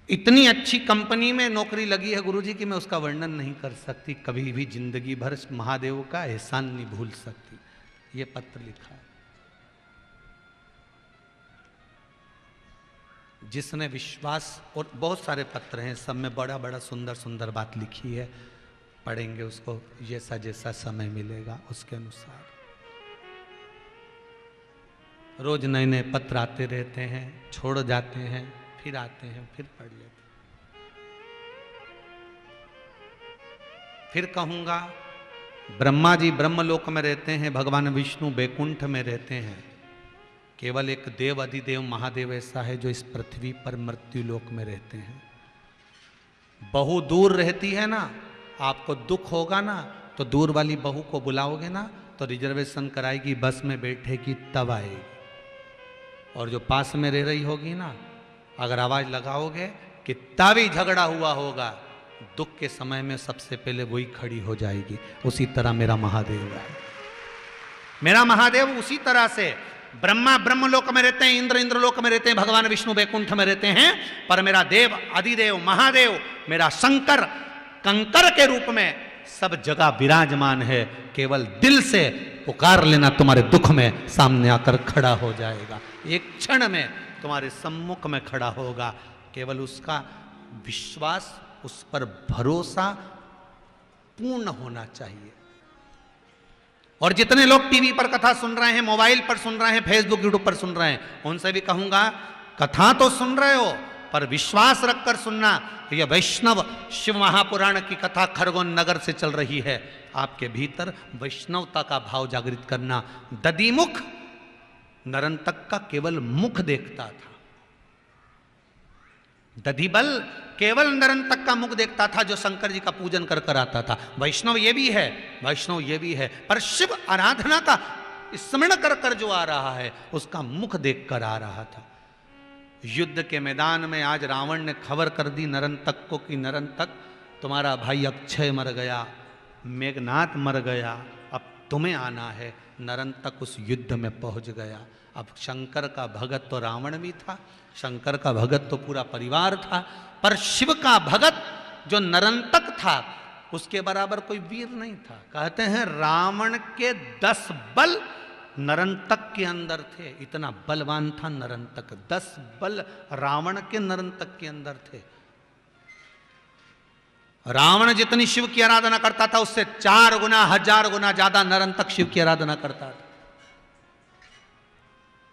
इतनी अच्छी कंपनी में नौकरी लगी है गुरुजी कि मैं उसका वर्णन नहीं कर सकती, कभी भी जिंदगी भर महादेव का एहसान नहीं भूल सकती। ये पत्र लिखा है। जिसने विश्वास, और बहुत सारे पत्र हैं, सब में बड़ा बड़ा सुंदर सुंदर बात लिखी है, पढ़ेंगे उसको जैसा जैसा समय मिलेगा उसके अनुसार। रोज नए नए पत्र आते रहते हैं, छोड़ जाते हैं, फिर आते हैं, फिर पढ़ लेते हैं। फिर कहूंगा, ब्रह्मा जी ब्रह्मलोक में रहते हैं, भगवान विष्णु बैकुंठ में रहते हैं। केवल एक देव अधिदेव महादेव ऐसा है जो इस पृथ्वी पर मृत्यु लोक में रहते हैं। बहू दूर रहती है ना, आपको दुख होगा ना, तो दूर वाली बहू को बुलाओगे ना, तो रिजर्वेशन कराएगी, बस में बैठेगी, तब आएगी। और जो पास में रह रही होगी ना, अगर आवाज लगाओगे, कितना भी झगड़ा हुआ होगा, दुख के समय में सबसे पहले वही खड़ी हो जाएगी। उसी तरह मेरा महादेव है। मेरा महादेव उसी तरह से, ब्रह्मा ब्रह्मलोक में रहते हैं, इंद्र इंद्रलोक में रहते हैं, भगवान विष्णु बैकुंठ में रहते हैं, पर मेरा देव अधिदेव महादेव, मेरा शंकर कंकर के रूप में सब जगह विराजमान है। केवल दिल से पुकार लेना, तुम्हारे दुख में सामने आकर खड़ा हो जाएगा। एक क्षण में तुम्हारे सम्मुख में खड़ा होगा। केवल उसका विश्वास, उस पर भरोसा पूर्ण होना चाहिए। और जितने लोग टीवी पर कथा सुन रहे हैं, मोबाइल पर सुन रहे हैं, फेसबुक यूट्यूब पर सुन रहे हैं, उनसे भी कहूंगा, कथा तो सुन रहे हो पर विश्वास रखकर सुनना। यह वैष्णव शिव महापुराण की कथा खरगोन नगर से चल रही है। आपके भीतर वैष्णवता का भाव जागृत करना। दधिमुख नरंतक का केवल मुख देखता था, दधिबल केवल नरंतक का मुख देखता था, जो शंकर जी का पूजन कर कर आता था। वैष्णव ये भी है, वैष्णव ये भी है, पर शिव आराधना का स्मरण कर कर जो आ रहा है, उसका मुख देख कर आ रहा था। युद्ध के मैदान में आज रावण ने खबर कर दी नरंतक को कि नरंतक, तुम्हारा भाई अक्षय मर गया, मेघनाथ मर गया, अब तुम्हें आना है। नरंतक उस युद्ध में पहुंच गया। अब शंकर का भगत तो रावण भी था, शंकर का भगत तो पूरा परिवार था, पर शिव का भगत जो नरंतक था, उसके बराबर कोई वीर नहीं था। कहते हैं रावण के 10 बल नरंतक के अंदर थे। इतना बलवान था नरंतक। 10 बल रावण के नरंतक के अंदर थे। रावण जितनी शिव की आराधना करता था, उससे 4 गुना 1000 गुना ज्यादा नरंतक शिव की आराधना करता था।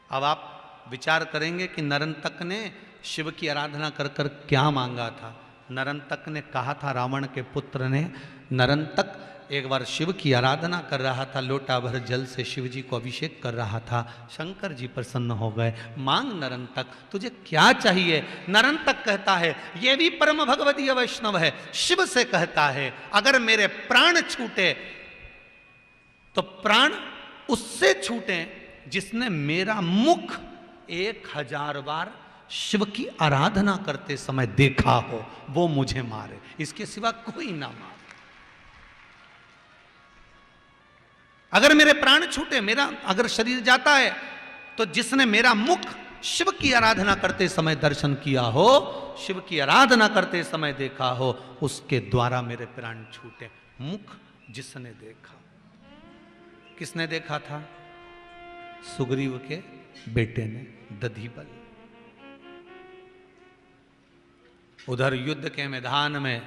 अब आप विचार करेंगे कि नरंतक ने शिव की आराधना कर कर क्या मांगा था। नरंतक ने कहा था, रावण के पुत्र ने, नरंतक एक बार शिव की आराधना कर रहा था, लोटा भर जल से शिव जी को अभिषेक कर रहा था, शंकर जी प्रसन्न हो गए। मांग नरंतक, तुझे क्या चाहिए? नरंतक कहता है, ये भी परम भगवदीय वैष्णव है, शिव से कहता है, अगर मेरे प्राण छूटे तो प्राण उससे छूटे जिसने मेरा मुख 1000 बार शिव की आराधना करते समय देखा हो, वो मुझे मारे, इसके सिवा कोई ना मारे। अगर मेरे प्राण छूटे, मेरा अगर शरीर जाता है, तो जिसने मेरा मुख शिव की आराधना करते समय दर्शन किया हो, शिव की आराधना करते समय देखा हो, उसके द्वारा मेरे प्राण छूटे। मुख जिसने देखा, किसने देखा था? सुग्रीव के बेटे ने, दधिबल। उधर युद्ध के मैदान में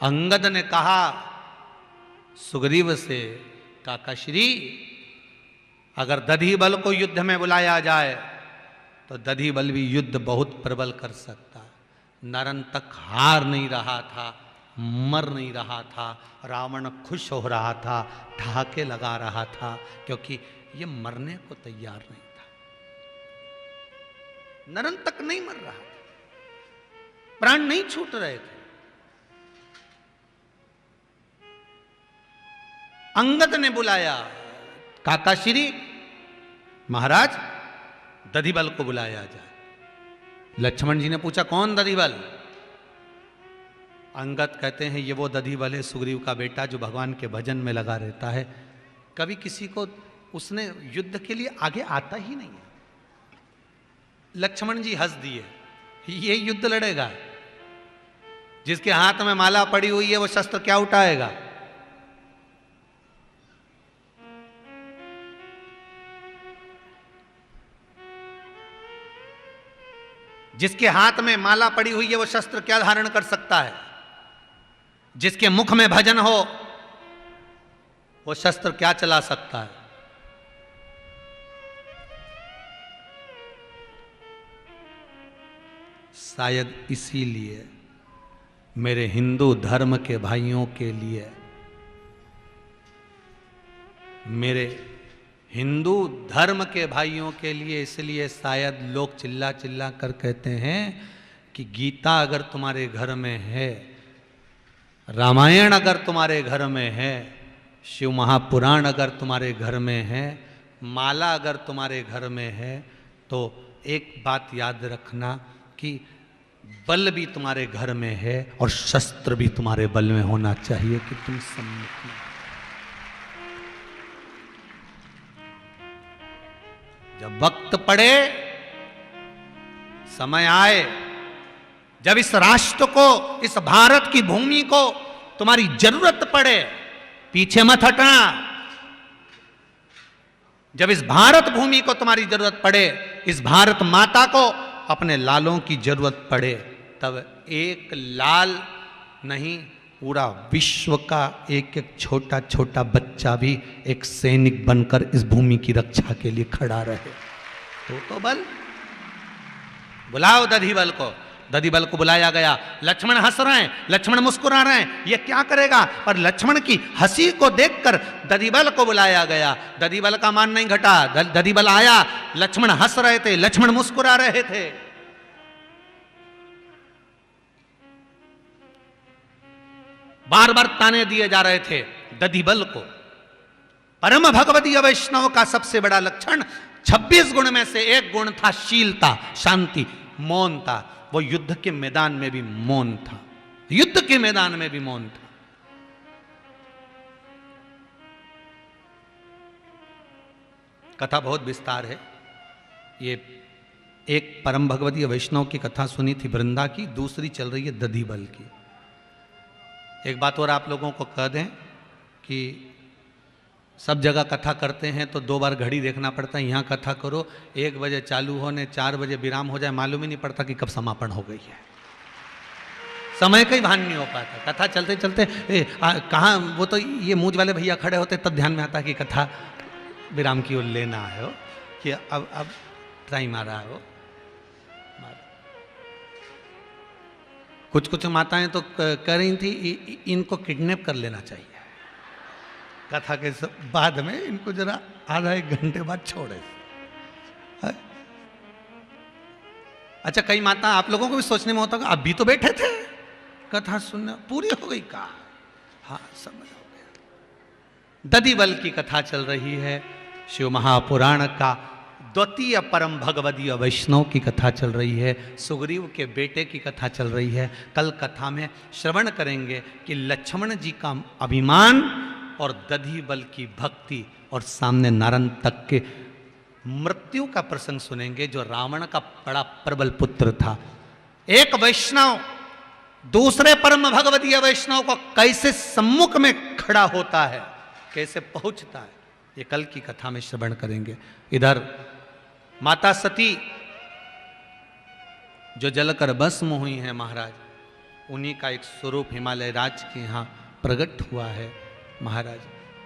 अंगद ने कहा सुग्रीव से, काकाश्री, अगर दधिबल को युद्ध में बुलाया जाए तो दधिबल भी युद्ध बहुत प्रबल कर सकता है। नरंतक हार नहीं रहा था, मर नहीं रहा था, रावण खुश हो रहा था, ठहाके लगा रहा था, क्योंकि ये मरने को तैयार नहीं था। नरंतक नहीं मर रहा था, प्राण नहीं छूट रहे थे। अंगद ने बुलाया, काकाश्री महाराज दधिबल को बुलाया जाए। लक्ष्मण जी ने पूछा, कौन दधिबल? अंगद कहते हैं, ये वो दधिबल है, सुग्रीव का बेटा, जो भगवान के भजन में लगा रहता है, कभी किसी को उसने युद्ध के लिए आगे आता ही नहीं है। लक्ष्मण जी हंस दिए, ये युद्ध लड़ेगा। जिसके हाथ में माला पड़ी हुई है वो शस्त्र क्या उठाएगा? जिसके हाथ में माला पड़ी हुई है वो शस्त्र क्या धारण कर सकता है? जिसके मुख में भजन हो वो शस्त्र क्या चला सकता है? शायद इसीलिए मेरे हिंदू धर्म के भाइयों के लिए, मेरे हिंदू धर्म के भाइयों के लिए इसलिए शायद लोग चिल्ला चिल्ला कर कहते हैं कि गीता अगर तुम्हारे घर में है, रामायण अगर तुम्हारे घर में है, शिव महापुराण अगर तुम्हारे घर में है, माला अगर तुम्हारे घर में है, तो एक बात याद रखना कि बल भी तुम्हारे घर में है और शस्त्र भी तुम्हारे बल में होना चाहिए कि तुम सम्मुख में। जब वक्त पड़े, समय आए, जब इस राष्ट्र को, इस भारत की भूमि को तुम्हारी जरूरत पड़े, पीछे मत हटना। जब इस भारत भूमि को तुम्हारी जरूरत पड़े, इस भारत माता को अपने लालों की जरूरत पड़े, तब एक लाल नहीं, पूरा विश्व का एक एक छोटा छोटा बच्चा भी एक सैनिक बनकर इस भूमि की रक्षा के लिए खड़ा रहे। तो बल बुलाओ दधिबल को। दधिबल को बुलाया गया। लक्ष्मण हंस रहे हैं, लक्ष्मण मुस्कुरा रहे हैं, ये क्या करेगा? पर लक्ष्मण की हंसी को देखकर दधिबल को बुलाया गया। दधिबल का मान नहीं घटा। दधिबल आया, लक्ष्मण हंस रहे थे, लक्ष्मण मुस्कुरा रहे थे। बार बार ताने दिए जा रहे थे दधिबल को। परम भगवदीय वैष्णव का सबसे बड़ा लक्षण 26 गुण में से एक गुण था शीलता, शांति, मौन था। वो युद्ध के मैदान में भी मौन था, युद्ध के मैदान में भी मौन था। कथा बहुत विस्तार है। ये एक परम भगवदीय वैष्णव की कथा सुनी थी वृंदा की, दूसरी चल रही है दधिबल की। एक बात और आप लोगों को कह दें कि सब जगह कथा करते हैं तो 2 बार घड़ी देखना पड़ता है। यहाँ कथा करो 1 बजे चालू होने 4 बजे विराम हो जाए, मालूम ही नहीं पड़ता कि कब समापन हो गई है। समय का ही भान नहीं हो पाता। कथा चलते चलते कहाँ वो तो ये मूंछ वाले भैया खड़े होते तब ध्यान में आता कि कथा विराम की ओर लेना है हो, कि अब टाइम आ रहा हो। कुछ कुछ माताएं तो कह रही थी इनको किडनैप कर लेना चाहिए, कथा के बाद में इनको जरा आधा 1 घंटे बाद छोड़े। अच्छा, कई माता आप लोगों को भी सोचने में होता है अभी तो बैठे थे, कथा सुनने पूरी हो गई का? हाँ, समझ हो गया। दधिबल की कथा चल रही है, शिव महापुराण का द्वितीय परम भगवदीय वैष्णव की कथा चल रही है, सुग्रीव के बेटे की कथा चल रही है। कल कथा में श्रवण करेंगे कि लक्ष्मण जी का अभिमान और दधिबल की भक्ति, और सामने नारन तक के मृत्यु का प्रसंग सुनेंगे, जो रावण का बड़ा प्रबल पुत्र था। एक वैष्णव दूसरे परम भगवदीय वैष्णव को कैसे सम्मुख में खड़ा होता है, कैसे पहुंचता है, ये कल की कथा में श्रवण करेंगे। इधर माता सती जो जलकर भस्म हुई हैं महाराज, उन्हीं का एक स्वरूप हिमालय राज के यहाँ प्रकट हुआ है महाराज।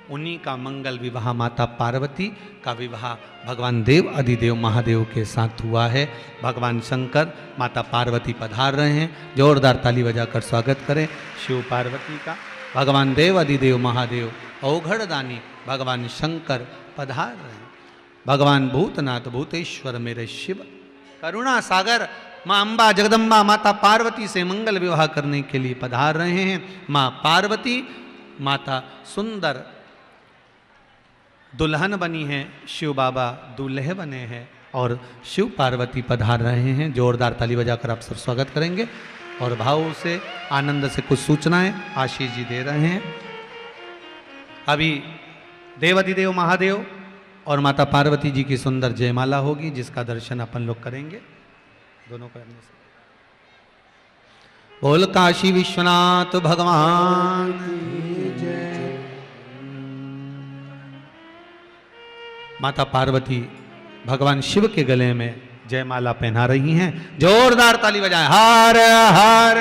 उन्हीं का मंगल विवाह माता पार्वती का विवाह भगवान देव अधिदेव महादेव के साथ हुआ है। भगवान शंकर माता पार्वती पधार रहे हैं, जोरदार ताली बजाकर स्वागत करें शिव पार्वती का। भगवान देव अधिदेव महादेव औघड़ दानी भगवान शंकर पधार रहे हैं। भगवान भूतनाथ भूतेश्वर मेरे शिव करुणा सागर माँ अम्बा जगदम्बा माता पार्वती से मंगल विवाह करने के लिए पधार रहे हैं। माँ पार्वती माता सुंदर दुल्हन बनी है, शिव बाबा दूल्हे बने हैं और शिव पार्वती पधार रहे हैं। जोरदार ताली बजाकर आप सब स्वागत करेंगे और भाव से आनंद से कुछ सूचनाएं आशीष जी दे रहे हैं। अभी देवाधिदेव महादेव और माता पार्वती जी की सुंदर जयमाला होगी, जिसका दर्शन अपन लोग करेंगे दोनों करने से। बोल काशी विश्वनाथ भगवान की जय। माता पार्वती भगवान शिव के गले में जयमाला पहना रही हैं। जोरदार ताली बजाएं। हर हर